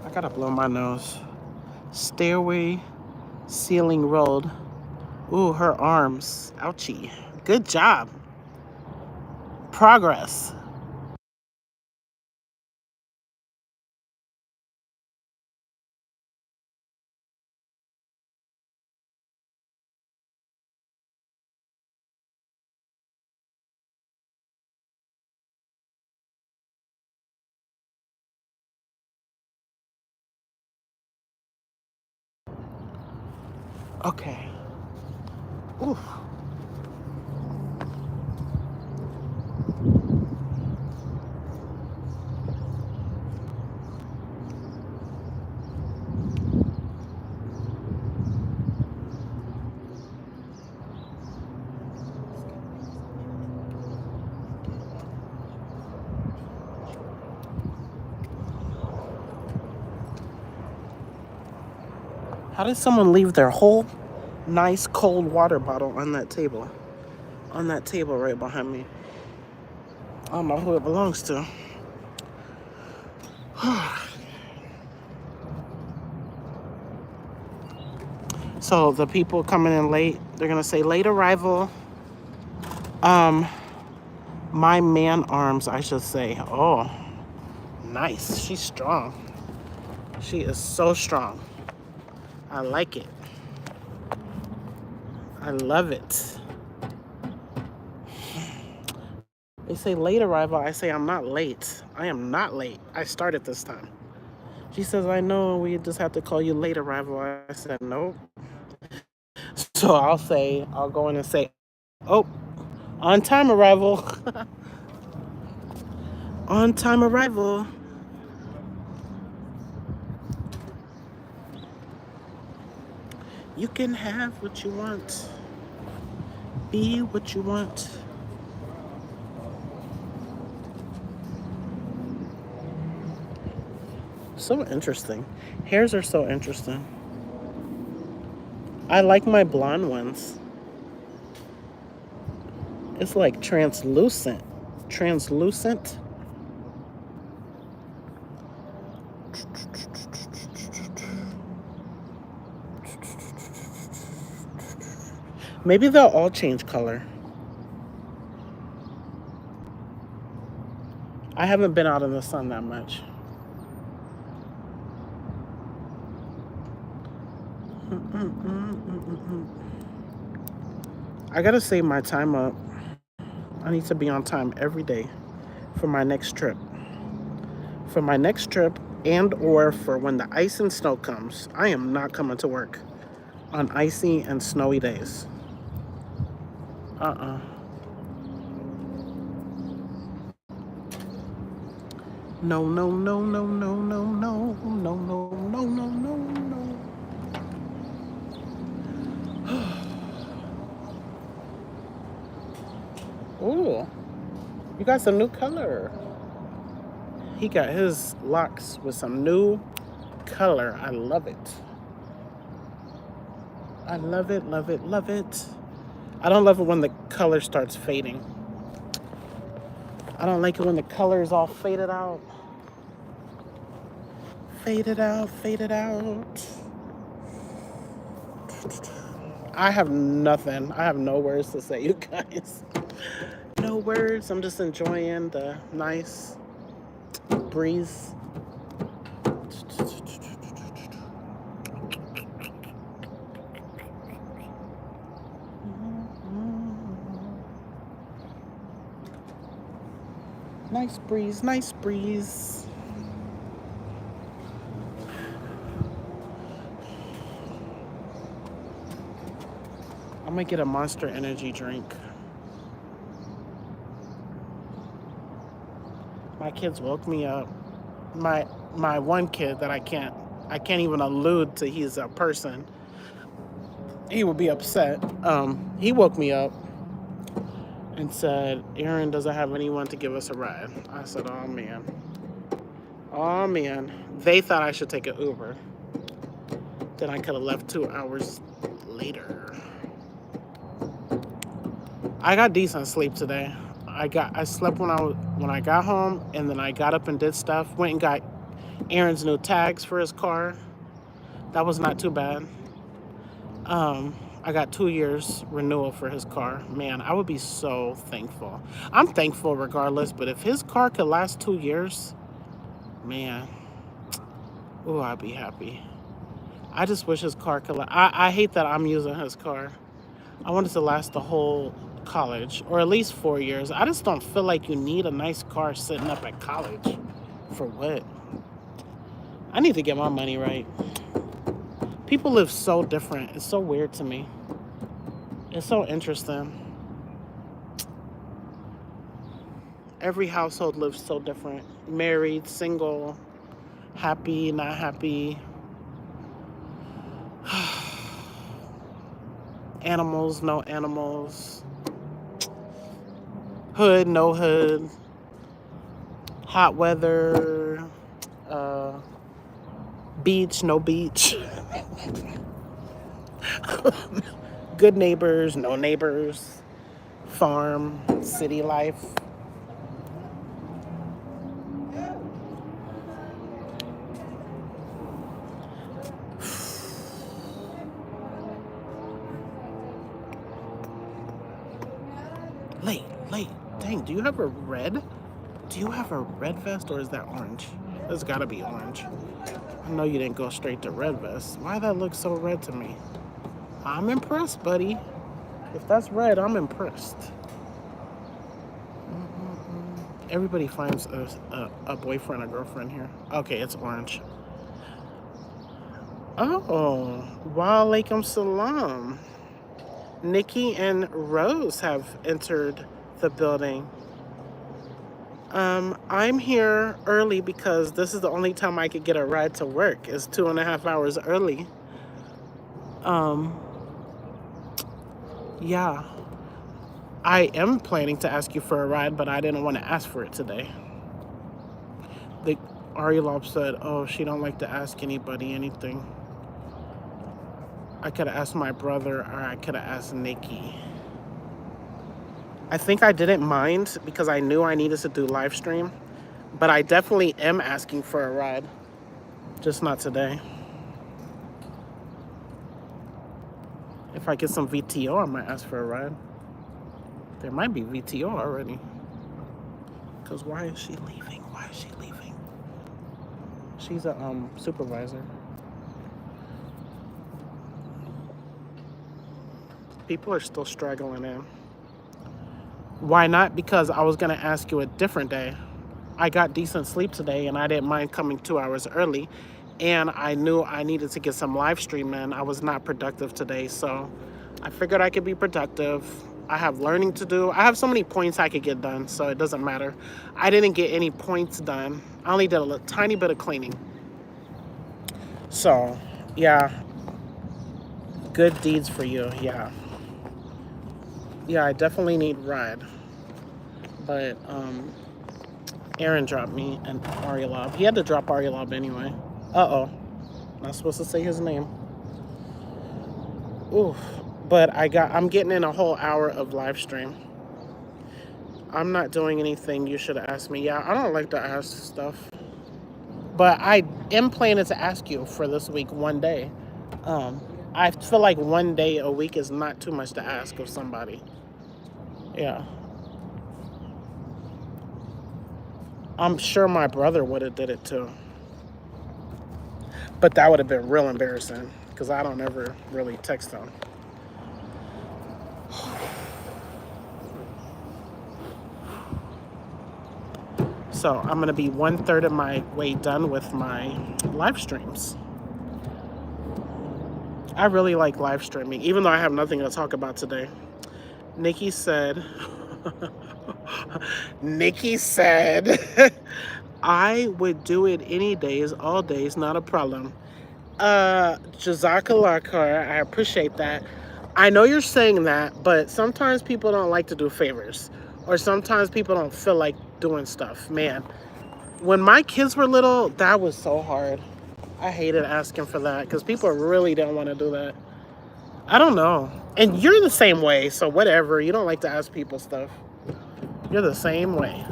I gotta blow my nose. Stairway, ceiling road. Ooh, her arms. Ouchie. Good job. Progress. Okay. Oof. How did someone leave their whole nice cold water bottle on that table? On that table right behind me. I don't know who it belongs to. So the people coming in late, they're gonna say late arrival. My man arms, I should say. Oh, nice. She's strong. She is so strong. I like it. I love it. They say late arrival. I say I'm not late. I am not late. I started this time. She says, I know, we just have to call you late arrival. I said, nope. So I'll go in and say, oh, on time arrival. On time arrival. You can have what you want. Be what you want. So interesting. Hairs are so interesting. I like my blonde ones. It's like translucent. Translucent. Maybe they'll all change color. I haven't been out in the sun that much. I gotta save my time up. I need to be on time every day for my next trip. For my next trip and or for when the ice and snow comes. I am not coming to work on icy and snowy days. No, no, no, no, no, no, no, no, no, no, no, no, no. Ooh, you got some new color. He got his locks with some new color. I love it. I love it, love it, love it. I don't love it when the color starts fading. I don't like it when the color is all faded out. Faded out, faded out. I have nothing. I have no words to say, you guys. No words. I'm just enjoying the nice breeze. Nice breeze, nice breeze. I'm gonna get a Monster Energy drink. My kids woke me up. My one kid that I can't even allude to he's a person. He would be upset. He woke me up and said, Aaron doesn't have anyone to give us a ride. I said, oh man. Oh man. They thought I should take an Uber. Then I could have left 2 hours later. I got decent sleep today. I slept when I got home, and then I got up and did stuff. Went and got Aaron's new tags for his car. That was not too bad. I got 2 years renewal for his car. Man, I would be so thankful. I'm thankful regardless, but if his car could last 2 years, man, oh, I'd be happy. I just wish his car could. I hate that I'm using his car. I want it to last the whole college, or at least 4 years. I just don't feel like you need a nice car sitting up at college. For what? I need to get my money right. People live so different. It's so weird to me. It's so interesting. Every household lives so different. Married, single, happy, not happy. Animals, no animals. Hood, no hood. Hot weather. Beach, no beach. Good neighbors, no neighbors. Farm, city life. Late. Dang, do you have a red? Do you have a red vest, or is that orange? It's gotta be orange. I know you didn't go straight to red vest. Why that look so red to me? I'm impressed, buddy. If that's red, I'm impressed. Everybody finds a boyfriend or girlfriend here. Okay, it's orange. Oh, walaikum salam. Nikki and Rose have entered the building. I'm here early because this is the only time I could get a ride to work. It's 2.5 hours early. Yeah. I am planning to ask you for a ride, but I didn't want to ask for it today. Arielop said, oh, she don't like to ask anybody anything. I could have asked my brother, or I could have asked Nikki. I think I didn't mind because I knew I needed to do live stream, but I definitely am asking for a ride, just not today. If I get some VTO, I might ask for a ride. There might be VTO already. Because why is she leaving? Why is she leaving? She's a supervisor. People are still straggling in. Why not? Because I was going to ask you a different day. I got decent sleep today, and I didn't mind coming 2 hours early. And I knew I needed to get some live stream in. I was not productive today, so I figured I could be productive. I have learning to do. I have so many points I could get done, so it doesn't matter. I didn't get any points done. I only did a tiny bit of cleaning. So, yeah. Good deeds for you, yeah. Yeah, I definitely need a ride. But Aaron dropped me and Arielab. He had to drop Arielab anyway. Uh-oh. Not supposed to say his name. Ooh. But I'm getting in a whole hour of live stream. I'm not doing anything you should have asked me. Yeah, I don't like to ask stuff. But I am planning to ask you for this week one day. I feel like one day a week is not too much to ask of somebody. Yeah. I'm sure my brother would have did it too. But that would have been real embarrassing because I don't ever really text him. So I'm going to be 1/3 of my way done with my live streams. I really like live streaming, even though I have nothing to talk about today. Nikki said, Nikki said, I would do it any days, all days, not a problem. Jazakallah khair, I appreciate that. I know you're saying that, but sometimes people don't like to do favors, or sometimes people don't feel like doing stuff. Man, when my kids were little, that was so hard. I hated asking for that because people really didn't want to do that. I don't know. And you're the same way, so whatever. You don't like to ask people stuff. You're the same way.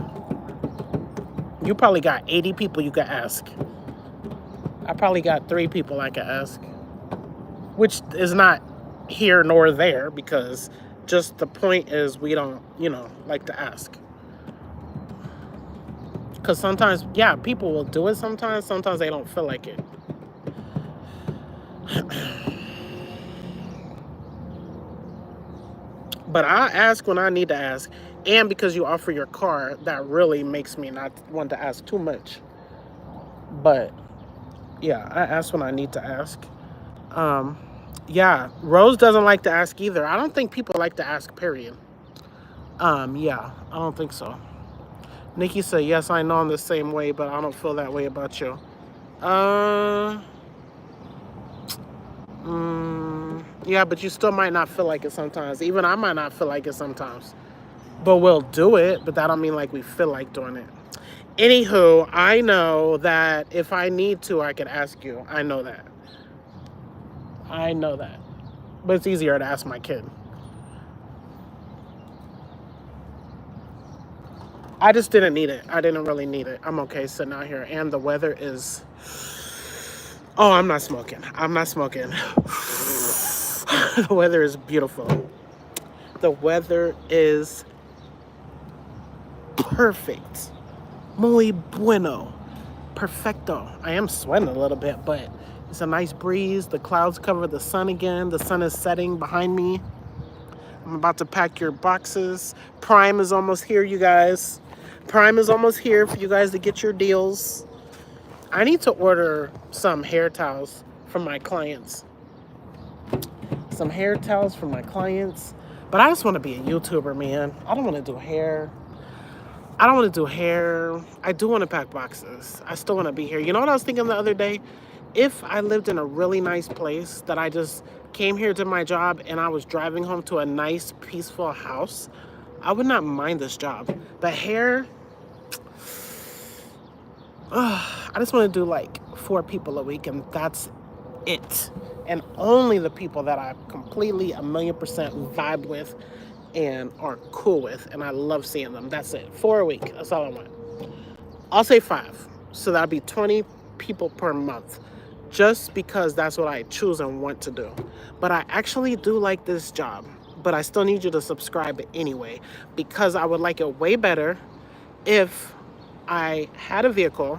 You probably got 80 people you could ask. I probably got 3 people I could ask, which is not here nor there because just the point is we don't, like to ask. Because sometimes, yeah, people will do it sometimes. Sometimes they don't feel like it. But I ask when I need to ask. And because you offer your car, that really makes me not want to ask too much. But, yeah, I ask when I need to ask. Yeah, Rose doesn't like to ask either. I don't think people like to ask, period. Yeah, I don't think so. Nikki said, yes, I know I'm the same way, but I don't feel that way about you. Yeah, but you still might not feel like it sometimes. Even I might not feel like it sometimes. But we'll do it, but that don't mean like we feel like doing it. Anywho, I know that if I need to, I can ask you. I know that. I know that. But it's easier to ask my kid. I just didn't need it. I didn't really need it. I'm okay sitting out here. And the weather is... Oh, I'm not smoking. I'm not smoking. The weather is beautiful. The weather is perfect. Muy bueno. Perfecto. I am sweating a little bit, but it's a nice breeze. The clouds cover the sun again. The sun is setting behind me. I'm about to pack your boxes. Prime is almost here, you guys. Prime is almost here for you guys to get your deals. I need to order some hair towels from my clients. Some hair towels from my clients. But I just want to be a YouTuber, man. I don't want to do hair. I don't want to do hair. I do want to pack boxes. I still want to be here. You know what I was thinking the other day? If I lived in a really nice place that I just came here to my job and I was driving home to a nice, peaceful house, I would not mind this job. But hair, I just want to do like 4 people a week and that's it. And only the people that I completely 1,000,000% vibe with and are cool with. And I love seeing them. That's it. 4 a week. That's all I want. I'll say 5. So that'll be 20 people per month. Just because that's what I choose and want to do. But I actually do like this job. But I still need you to subscribe anyway. Because I would like it way better if I had a vehicle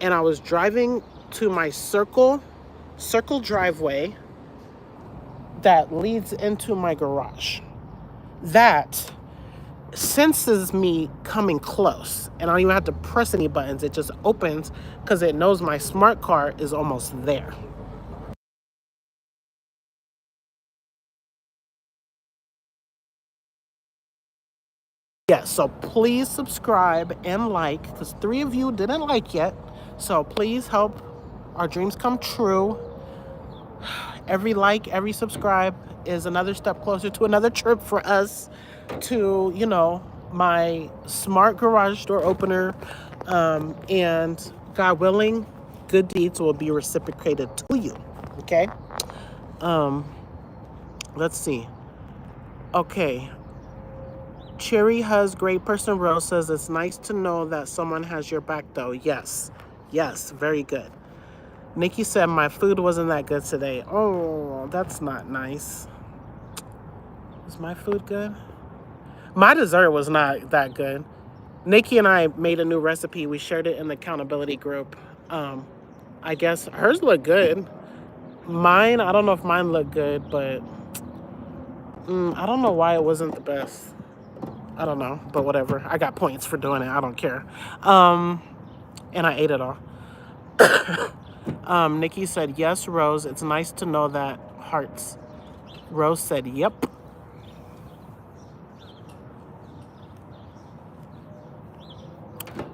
and I was driving to my circle driveway that leads into my garage. That senses me coming close and I don't even have to press any buttons. It just opens because it knows my smart car is almost there. Yeah, so please subscribe and like because 3 of you didn't like yet. So please help our dreams come true. Every like, every subscribe is another step closer to another trip for us to, my smart garage door opener. And God willing, good deeds will be reciprocated to you. Okay? Let's see. Okay. Cherry Huz, great person. Rose says it's nice to know that someone has your back, though. Yes. Yes, very good. Nikki said my food wasn't that good today. Oh, that's not nice. Is my food good? My dessert was not that good. Nikki and I made a new recipe. We shared it in the accountability group. I guess hers looked good. Mine, I don't know if mine looked good, but I don't know why it wasn't the best. I don't know, but whatever. I got points for doing it. I don't care. And I ate it all. Nikki said, yes, Rose. It's nice to know that. Hearts. Rose said, yep.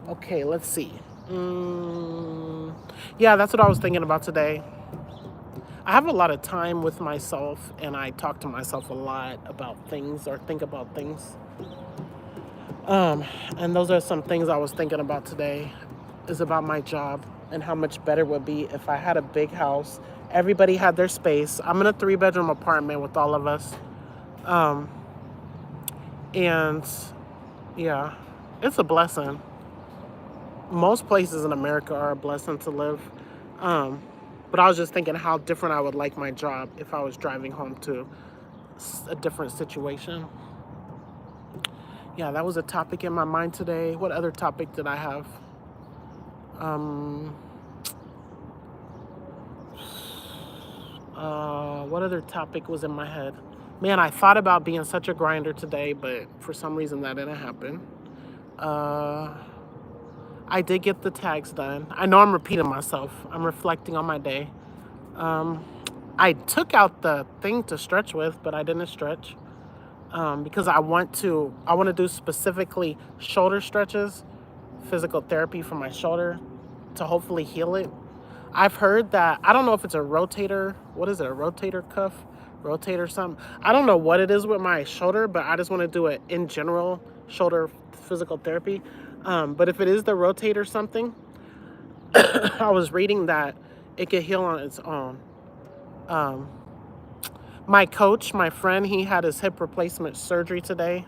Okay, let's see. Yeah, that's what I was thinking about today. I have a lot of time with myself, and I talk to myself a lot about things or think about things. And those are some things I was thinking about today, is about my job and how much better it would be if I had a big house. Everybody had their space. I'm in a 3-bedroom apartment with all of us. And yeah, it's a blessing. Most places in America are a blessing to live. But I was just thinking how different I would like my job if I was driving home to a different situation. Yeah, that was a topic in my mind today. What other topic did I have? What other topic was in my head? Man, I thought about being such a grinder today, but for some reason that didn't happen. I did get the tags done. I know I'm repeating myself. I'm reflecting on my day. I took out the thing to stretch with, but I didn't stretch because I want to do specifically shoulder stretches, physical therapy for my shoulder to hopefully heal it. I've heard that, I don't know if it's a rotator. What is it? A rotator cuff? Rotator something? I don't know what it is with my shoulder, but I just want to do it in general, shoulder physical therapy. But if it is the rotator something, I was reading that it could heal on its own. My coach, my friend, he had his hip replacement surgery today.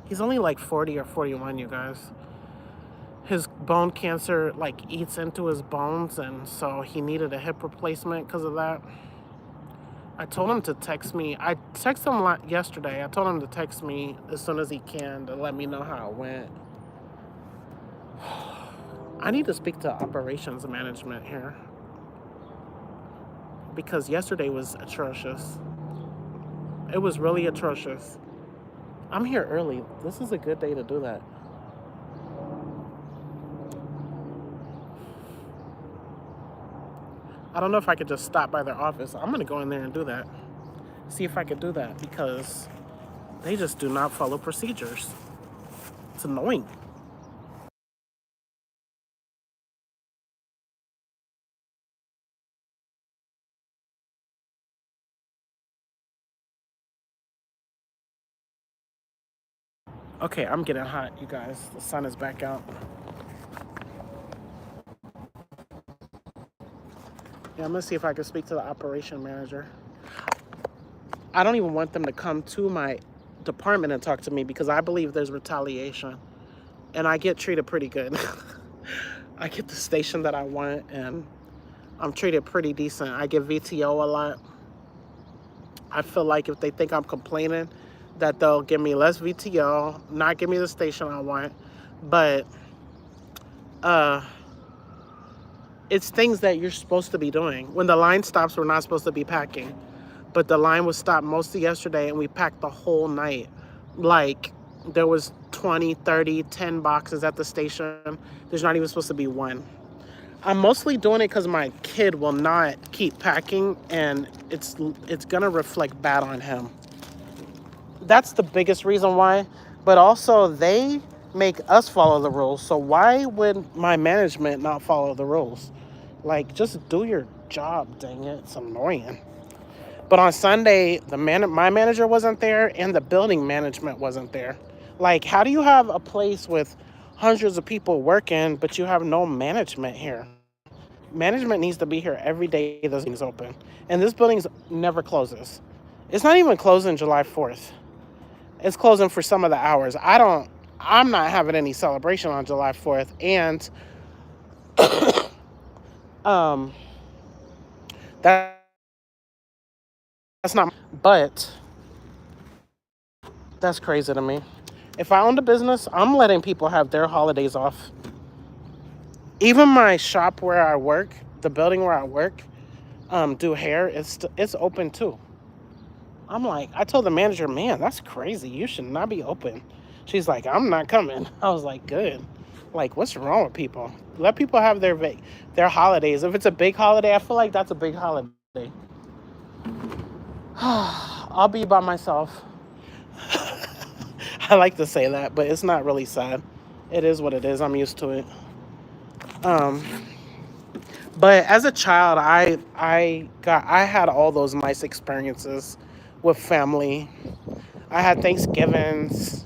He's only like 40 or 41, you guys. His bone cancer like eats into his bones, and so he needed a hip replacement because of that. I told him to text me. I texted him yesterday. I told him to text me as soon as he can to let me know how it went. I need to speak to operations management here because yesterday was atrocious. It was really atrocious. I'm here early. This is a good day to do that. I don't know if I could just stop by their office. I'm going to go in there and do that. See if I could do that because they just do not follow procedures. It's annoying. Okay, I'm getting hot, you guys. The sun is back out. Yeah, I'm going to see if I can speak to the operation manager. I don't even want them to come to my department and talk to me because I believe there's retaliation. And I get treated pretty good. I get the station that I want, and I'm treated pretty decent. I get VTO a lot. I feel like if they think I'm complaining, that they'll give me less VTO, not give me the station I want. But it's things that you're supposed to be doing. When the line stops, we're not supposed to be packing. But the line was stopped most of yesterday, and we packed the whole night. Like, there was 20, 30, 10 boxes at the station. There's not even supposed to be one. I'm mostly doing it because my kid will not keep packing, and it's going to reflect bad on him. That's the biggest reason why. But also, they make us follow the rules. So why would my management not follow the rules? Like, just do your job, dang it. It's annoying. But on Sunday, my manager wasn't there and the building management wasn't there. Like, how do you have a place with hundreds of people working, but you have no management here? Management needs to be here every day this thing's open. And this building never closes. It's not even closing July 4th. It's closing for some of the hours. I'm not having any celebration on July 4th. And um, that's not, but that's crazy to me. If I owned a business, I'm letting people have their holidays off. Even my shop where I work, the building where I work, do hair, it's open too. I'm like, I told the manager, man, that's crazy. You should not be open. She's like, I'm not coming. I was like, good. Like, what's wrong with people? Let people have their holidays. If it's a big holiday, I feel like that's a big holiday. I'll be by myself. I like to say that, but it's not really sad. It is what it is. I'm used to it. Um, but as a child, I had all those nice experiences with family. I had Thanksgivings.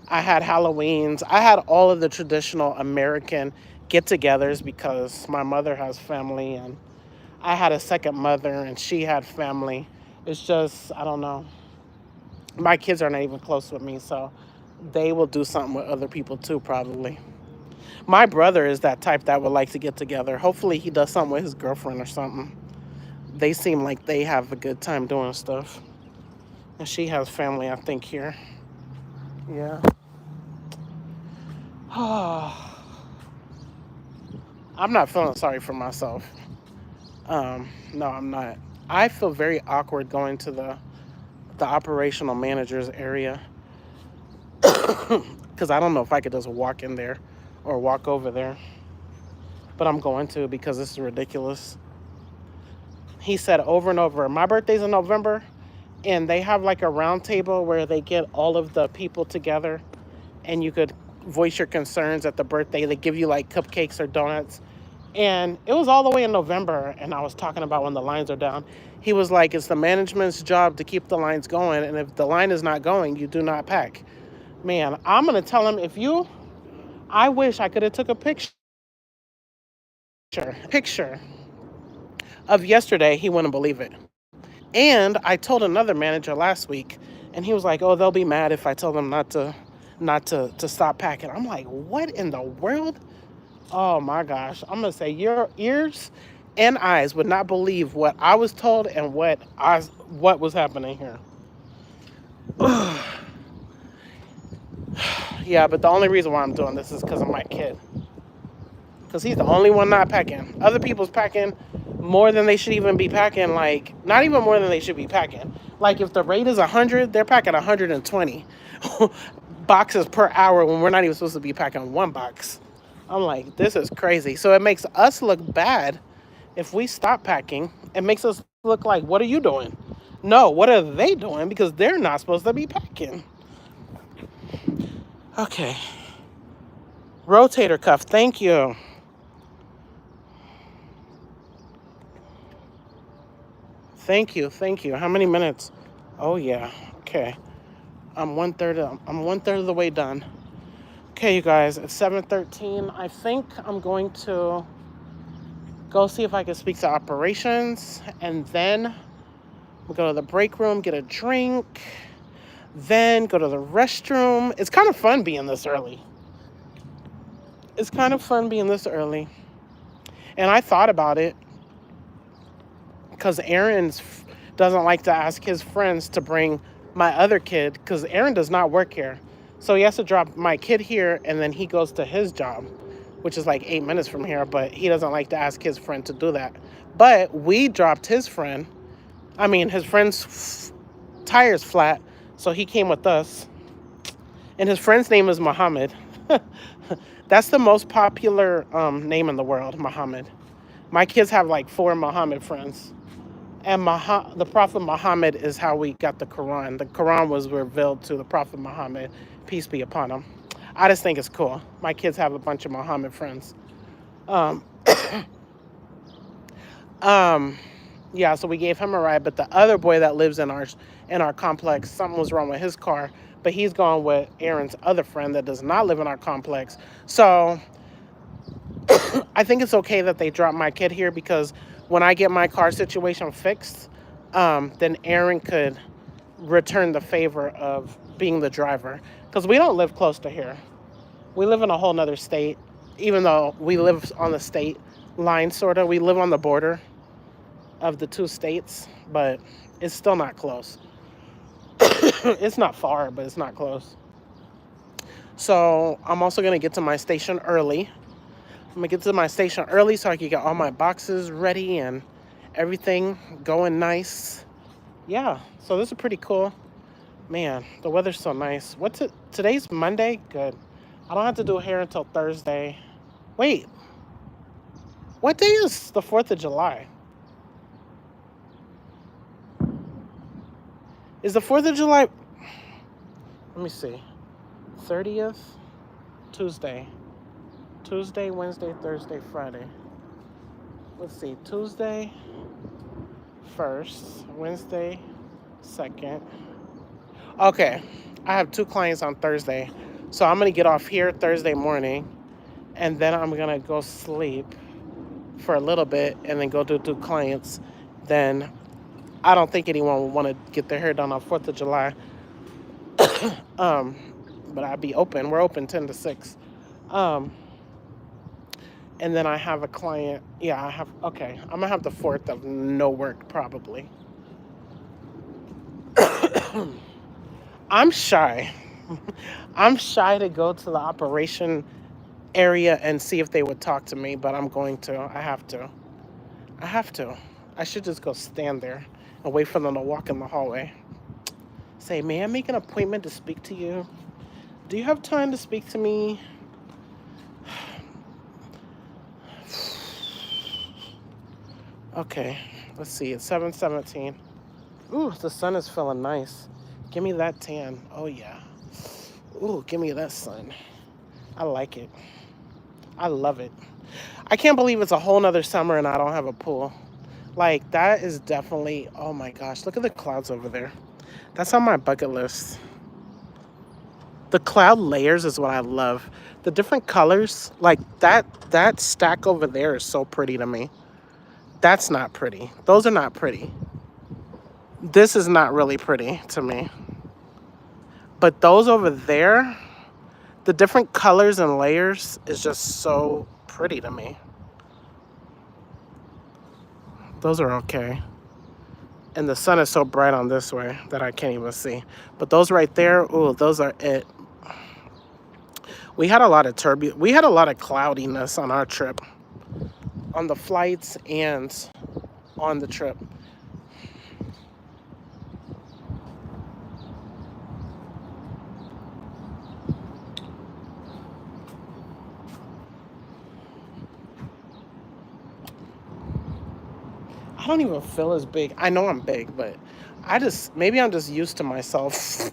I had Halloweens. I had all of the traditional American get-togethers because my mother has family, and I had a second mother and she had family. It's just, I don't know. My kids are not even close with me, so they will do something with other people too, probably. My brother is that type that would like to get together. Hopefully he does something with his girlfriend or something. They seem like they have a good time doing stuff. And she has family, I think, here. Yeah. I'm not feeling sorry for myself. No, I'm not. I feel very awkward going to the operational manager's area because I don't know if I could just walk in there or walk over there. But I'm going to because this is ridiculous. He said over and over, my birthday's in November, and they have like a round table where they get all of the people together and you could voice your concerns at the birthday. They give you like cupcakes or donuts. And it was all the way in November, and I was talking about when the lines are down. He was like, it's the management's job to keep the lines going, and if the line is not going, you do not pack. Man, I'm going to tell him, I wish I could have took a picture of yesterday. He wouldn't believe it. And I told another manager last week, and he was like, oh, they'll be mad if I tell them not to stop packing. I'm like, what in the world? Oh my gosh. I'm going to say your ears and eyes would not believe what I was told and what was happening here. Yeah, but the only reason why I'm doing this is because of my kid. Because he's the only one not packing. Other people's packing more than they should even be packing. Like, not even more than they should be packing. Like, if the rate is 100, they're packing 120 boxes per hour when we're not even supposed to be packing one box. I'm like, this is crazy. So it makes us look bad if we stop packing. It makes us look like, what are you doing? No, what are they doing? Because they're not supposed to be packing. Okay. Rotator cuff, thank you. Thank you. How many minutes? Oh yeah. Okay. I'm one third of the way done. Okay, you guys, it's 7:13. I think I'm going to go see if I can speak to operations, and then we'll go to the break room, get a drink, then go to the restroom. It's kind of fun being this early. And I thought about it because Aaron doesn't like to ask his friends to bring my other kid because Aaron does not work here. So he has to drop my kid here and then he goes to his job, which is like 8 minutes from here, but he doesn't like to ask his friend to do that. But we dropped his friend's tire's flat, so he came with us. And his friend's name is Muhammad. That's the most popular name in the world, Muhammad. My kids have like 4 Muhammad friends. And the Prophet Muhammad is how we got the Quran. The Quran was revealed to the Prophet Muhammad, peace be upon him. I just think it's cool. My kids have a bunch of Muhammad friends. Yeah, so we gave him a ride, but the other boy that lives in our complex, something was wrong with his car, but he's gone with Aaron's other friend that does not live in our complex. So I think it's okay that they drop my kid here because when I get my car situation fixed, then Aaron could return the favor of being the driver. Because we don't live close to here. We live in a whole nother state. Even though we live on the state line, sort of. We live on the border of the two states. But it's still not close. It's not far, but it's not close. So I'm also going to get to my station early. I'm going to get to my station early so I can get all my boxes ready and everything going nice. Yeah, so this is pretty cool. Man, the weather's so nice. What's it? Today's Monday? Good. I don't have to do hair until Thursday. Wait. What day is the 4th of July? Is the 4th of July... Let me see. 30th? Tuesday. Tuesday, Wednesday, Thursday, Friday. Let's see. Tuesday, 1st. Wednesday, 2nd. Okay. I have 2 clients on Thursday. So I'm going to get off here Thursday morning. And then I'm going to go sleep for a little bit. And then go do 2 clients. Then I don't think anyone will want to get their hair done on 4th of July. But I'd be open. We're open 10 to 6. And then I have a client. Yeah, okay. I'm going to have the 4th of no work probably. I'm shy. I'm shy to go to the operation area and see if they would talk to me, but I'm going to. I have to. I should just go stand there and wait for them to walk in the hallway. Say, may I make an appointment to speak to you? Do you have time to speak to me? Okay, let's see. It's 7:17. Ooh, the sun is feeling nice. Give me that tan. Oh, yeah. Ooh, give me that sun. I like it. I love it. I can't believe it's a whole nother summer and I don't have a pool. Like, that is definitely... Oh, my gosh. Look at the clouds over there. That's on my bucket list. The cloud layers is what I love. The different colors, like that stack over there is so pretty to me. That's not pretty. Those are not pretty. This is not really pretty to me. But those over there, the different colors and layers is just so pretty to me. Those are okay. And the sun is so bright on this way that I can't even see. But those right there, ooh, those are it. We had a lot of we had a lot of cloudiness on our trip. On the flights and on the trip. I don't even feel as big. I know I'm big, but maybe I'm just used to myself.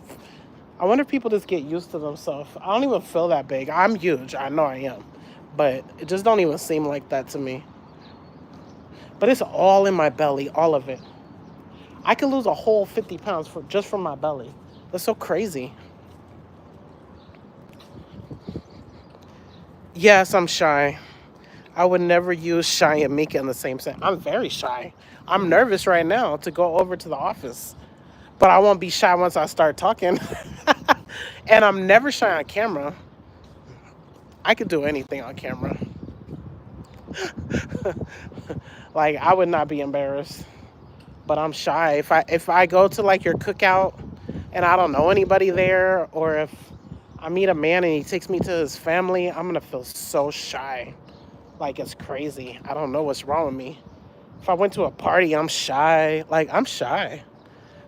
I wonder if people just get used to themselves. I don't even feel that big. I'm huge. I know I am. But it just don't even seem like that to me. But it's all in my belly, all of it. I could lose a whole 50 pounds just from my belly. That's so crazy. Yes, I'm shy. I would never use shy and Mika in the same sentence. I'm very shy. I'm nervous right now to go over to the office. But I won't be shy once I start talking. And I'm never shy on camera. I could do anything on camera. Like, I would not be embarrassed. But I'm shy. If I go to, like, your cookout and I don't know anybody there, or if I meet a man and he takes me to his family, I'm going to feel so shy. Like, it's crazy. I don't know what's wrong with me. If I went to a party, I'm shy. Like, I'm shy.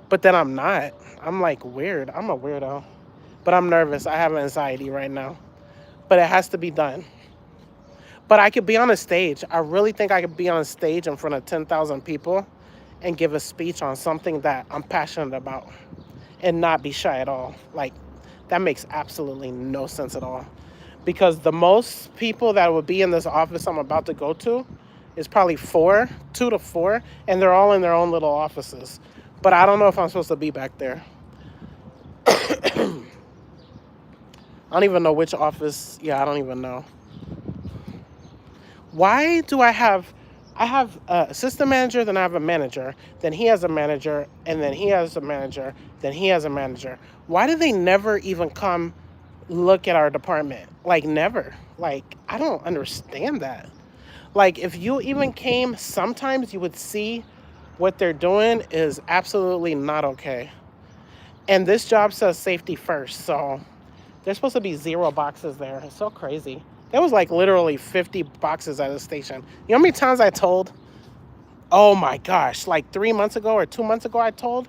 But then I'm not. I'm, like, weird. I'm a weirdo. But I'm nervous. I have anxiety right now. But it has to be done. But I could be on a stage. I really think I could be on a stage in front of 10,000 people and give a speech on something that I'm passionate about and not be shy at all. Like, that makes absolutely no sense at all. Because the most people that would be in this office I'm about to go to is probably 2 to 4, and they're all in their own little offices. But I don't know if I'm supposed to be back there. I don't even know which office. Yeah, I don't even know. Why do I have I have an assistant manager, then I have a manager, then he has a manager, and then he has a manager, then he has a manager. Why do they never even come look at our department? Like, never. Like, I don't understand that. Like, if you even came, sometimes you would see what they're doing is absolutely not okay. And this job says safety first, so there's supposed to be 0 boxes there. It's so crazy. There was like literally 50 boxes at the station. You know how many times I told? Oh my gosh, like 3 months ago or 2 months ago I told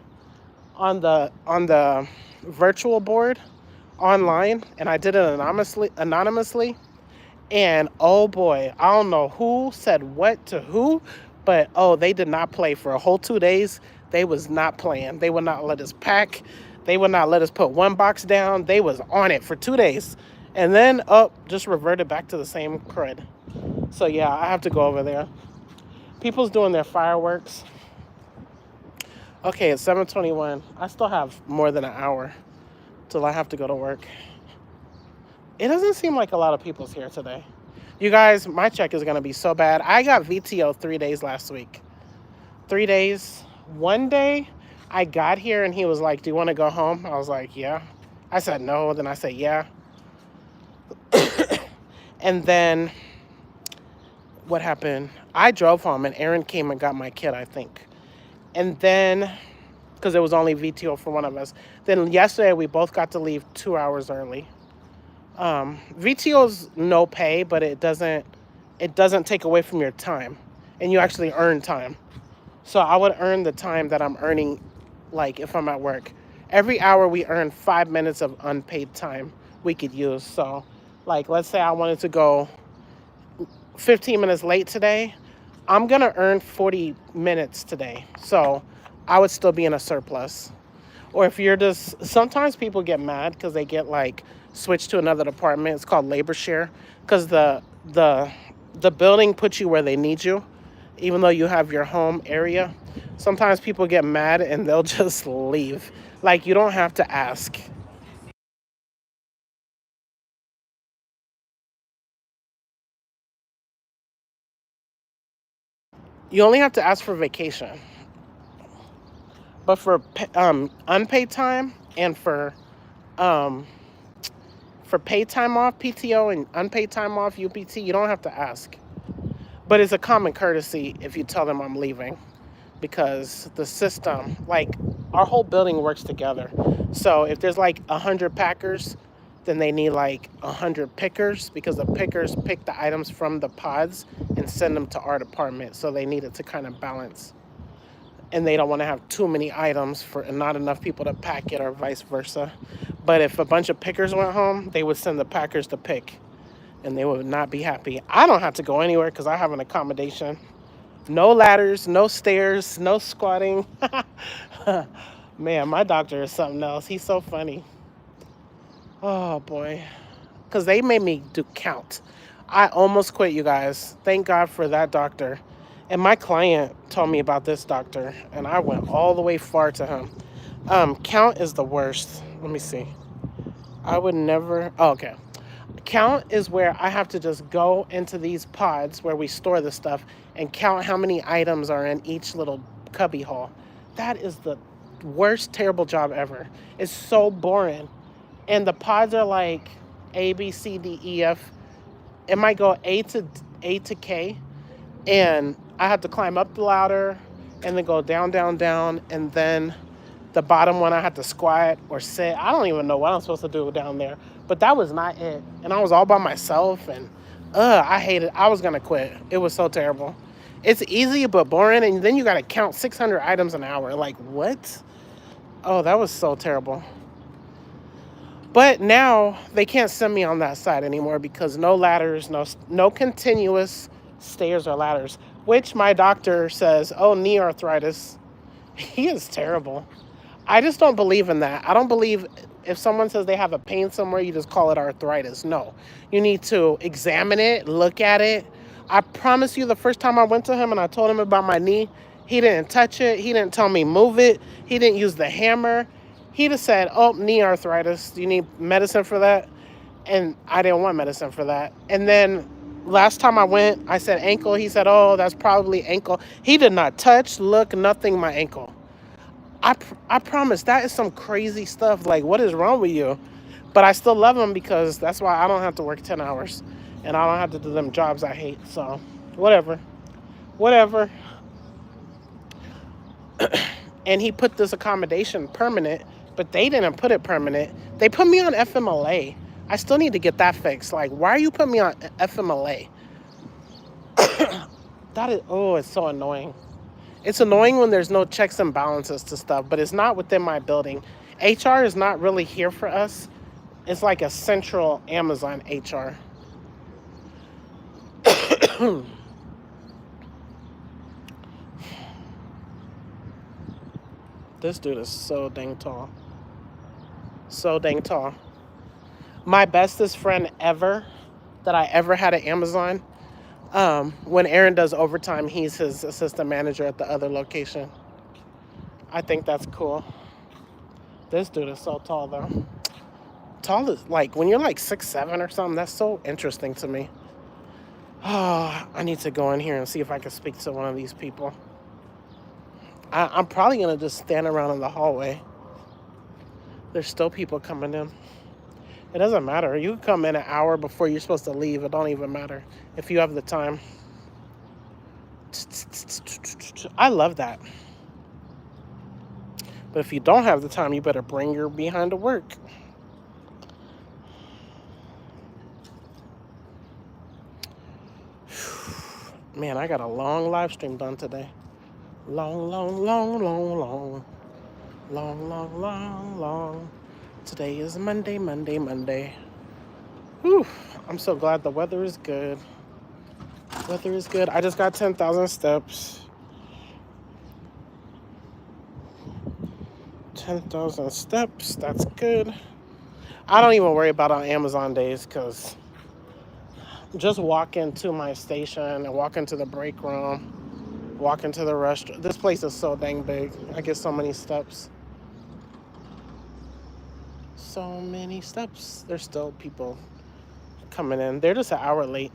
on the virtual board online, and I did it anonymously. And oh boy, I don't know who said what to who, but oh, they did not play for a whole 2 days. They was not playing. They would not let us pack. They would not let us put one box down. They was on it for 2 days. And then, just reverted back to the same crud. So yeah, I have to go over there. People's doing their fireworks. Okay, it's 7:21. I still have more than an hour till I have to go to work. It doesn't seem like a lot of people's here today. You guys, my check is going to be so bad. I got VTO 3 days last week. 3 days. One day, I got here and he was like, do you want to go home? I was like, yeah. I said no. Then I said, yeah. And then what happened? I drove home and Aaron came and got my kid, I think. And then, because it was only VTO for one of us. Then yesterday, we both got to leave 2 hours early. VTO's no pay, but it doesn't take away from your time, and you actually earn time. So I would earn the time that I'm earning, like if I'm at work. Every hour we earn 5 minutes of unpaid time we could use. So like, let's say I wanted to go 15 minutes late today, I'm gonna earn 40 minutes today. So I would still be in a surplus. Or if you're just, sometimes people get mad because they get like switched to another department. It's called labor share, because the building puts you where they need you, even though you have your home area. Sometimes people get mad and they'll just leave. Like, you don't have to ask. You only have to ask for vacation. But for unpaid time and for paid time off, PTO, and unpaid time off, UPT, you don't have to ask. But it's a common courtesy if you tell them I'm leaving, because the system, like, our whole building works together. So if there's like 100 packers, then they need like 100 pickers, because the pickers pick the items from the pods and send them to our department. So they need it to kind of balance. And they don't want to have too many items for not enough people to pack it, or vice versa. But if a bunch of pickers went home, they would send the packers to pick, and they would not be happy. I don't have to go anywhere because I have an accommodation. No ladders, no stairs, no squatting. Man, my doctor is something else. He's so funny. Oh, boy. Because they made me do count. I almost quit, you guys. Thank God for that doctor. And my client told me about this doctor, and I went all the way far to him. Count is the worst. Let me see. I would never... Oh, okay. Count is where I have to just go into these pods where we store the stuff and count how many items are in each little cubby hole. That is the worst, terrible job ever. It's so boring. And the pods are like A, B, C, D, E, F. It might go A to K. And I have to climb up the ladder and then go down, down, down. And then the bottom one, I have to squat or sit. I don't even know what I'm supposed to do down there. But that was not it. And I was all by myself. And I hated it. I was going to quit. It was so terrible. It's easy but boring. And then you got to count 600 items an hour. Like, what? Oh, that was so terrible. But now they can't send me on that side anymore, because no ladders, no continuous stairs or ladders, which my doctor says, oh, knee arthritis. He is terrible. I just don't believe in that. I don't believe if someone says they have a pain somewhere, you just call it arthritis. No, you need to examine it, look at it. I promise you, the first time I went to him and I told him about my knee, he didn't touch it. He didn't tell me move it. He didn't use the hammer. He just said, oh, knee arthritis. Do you need medicine for that? And I didn't want medicine for that. And then Last time I went, I said ankle. He said, oh, that's probably ankle. He did not touch, look, nothing, my ankle. I promise that is some crazy stuff. Like, what is wrong with you? But I still love him because that's why I don't have to work 10 hours. And I don't have to do them jobs I hate. So, whatever. Whatever. And he put this accommodation permanent, but they didn't put it permanent. They put me on FMLA. I still need to get that fixed. Like, why are you putting me on FMLA? That is, oh, it's so annoying. It's annoying when there's no checks and balances to stuff, but it's not within my building. HR is not really here for us. It's like a central Amazon HR. This dude is so dang tall. So dang tall. My bestest friend ever that I ever had at Amazon, when Aaron does overtime, he's his assistant manager at the other location. I think that's cool. This dude is so tall, though. Tall is, like, when you're like 6'7" or something, that's so interesting to me. Oh, I need to go in here and see if I can speak to one of these people. I'm probably going to just stand around in the hallway. There's still people coming in. It doesn't matter. You can come in an hour before you're supposed to leave. It don't even matter if you have the time. I love that. But if you don't have the time, you better bring your behind to work. Man, I got a long live stream done today. Long, long, long, long, long. Long, long, long, long. Today is Monday. Whew. I'm so glad the weather is good. Weather is good. I just got 10,000 steps. 10,000 steps. That's good. I don't even worry about on Amazon days because just walk into my station and walk into the break room, walk into the restaurant. This place is so dang big. I get so many steps. So many steps. There's still people coming in. They're just an hour late.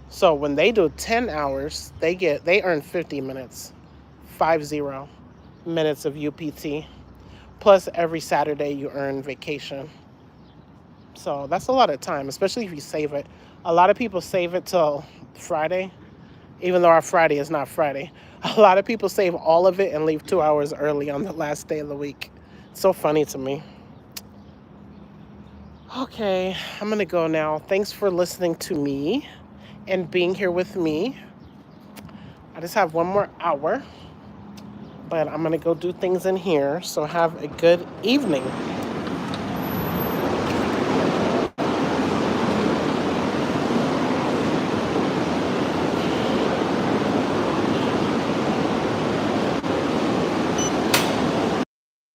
So when they do 10 hours, they earn 50 minutes. 50 minutes of UPT. Plus every Saturday you earn vacation. So that's a lot of time, especially if you save it. A lot of people save it till Friday, even though our Friday is not Friday. A lot of people save all of it and leave 2 hours early on the last day of the week. It's so funny to me. Okay, I'm gonna go now. Thanks for listening to me and being here with me. I just have 1 more hour, but I'm gonna go do things in here. So have a good evening.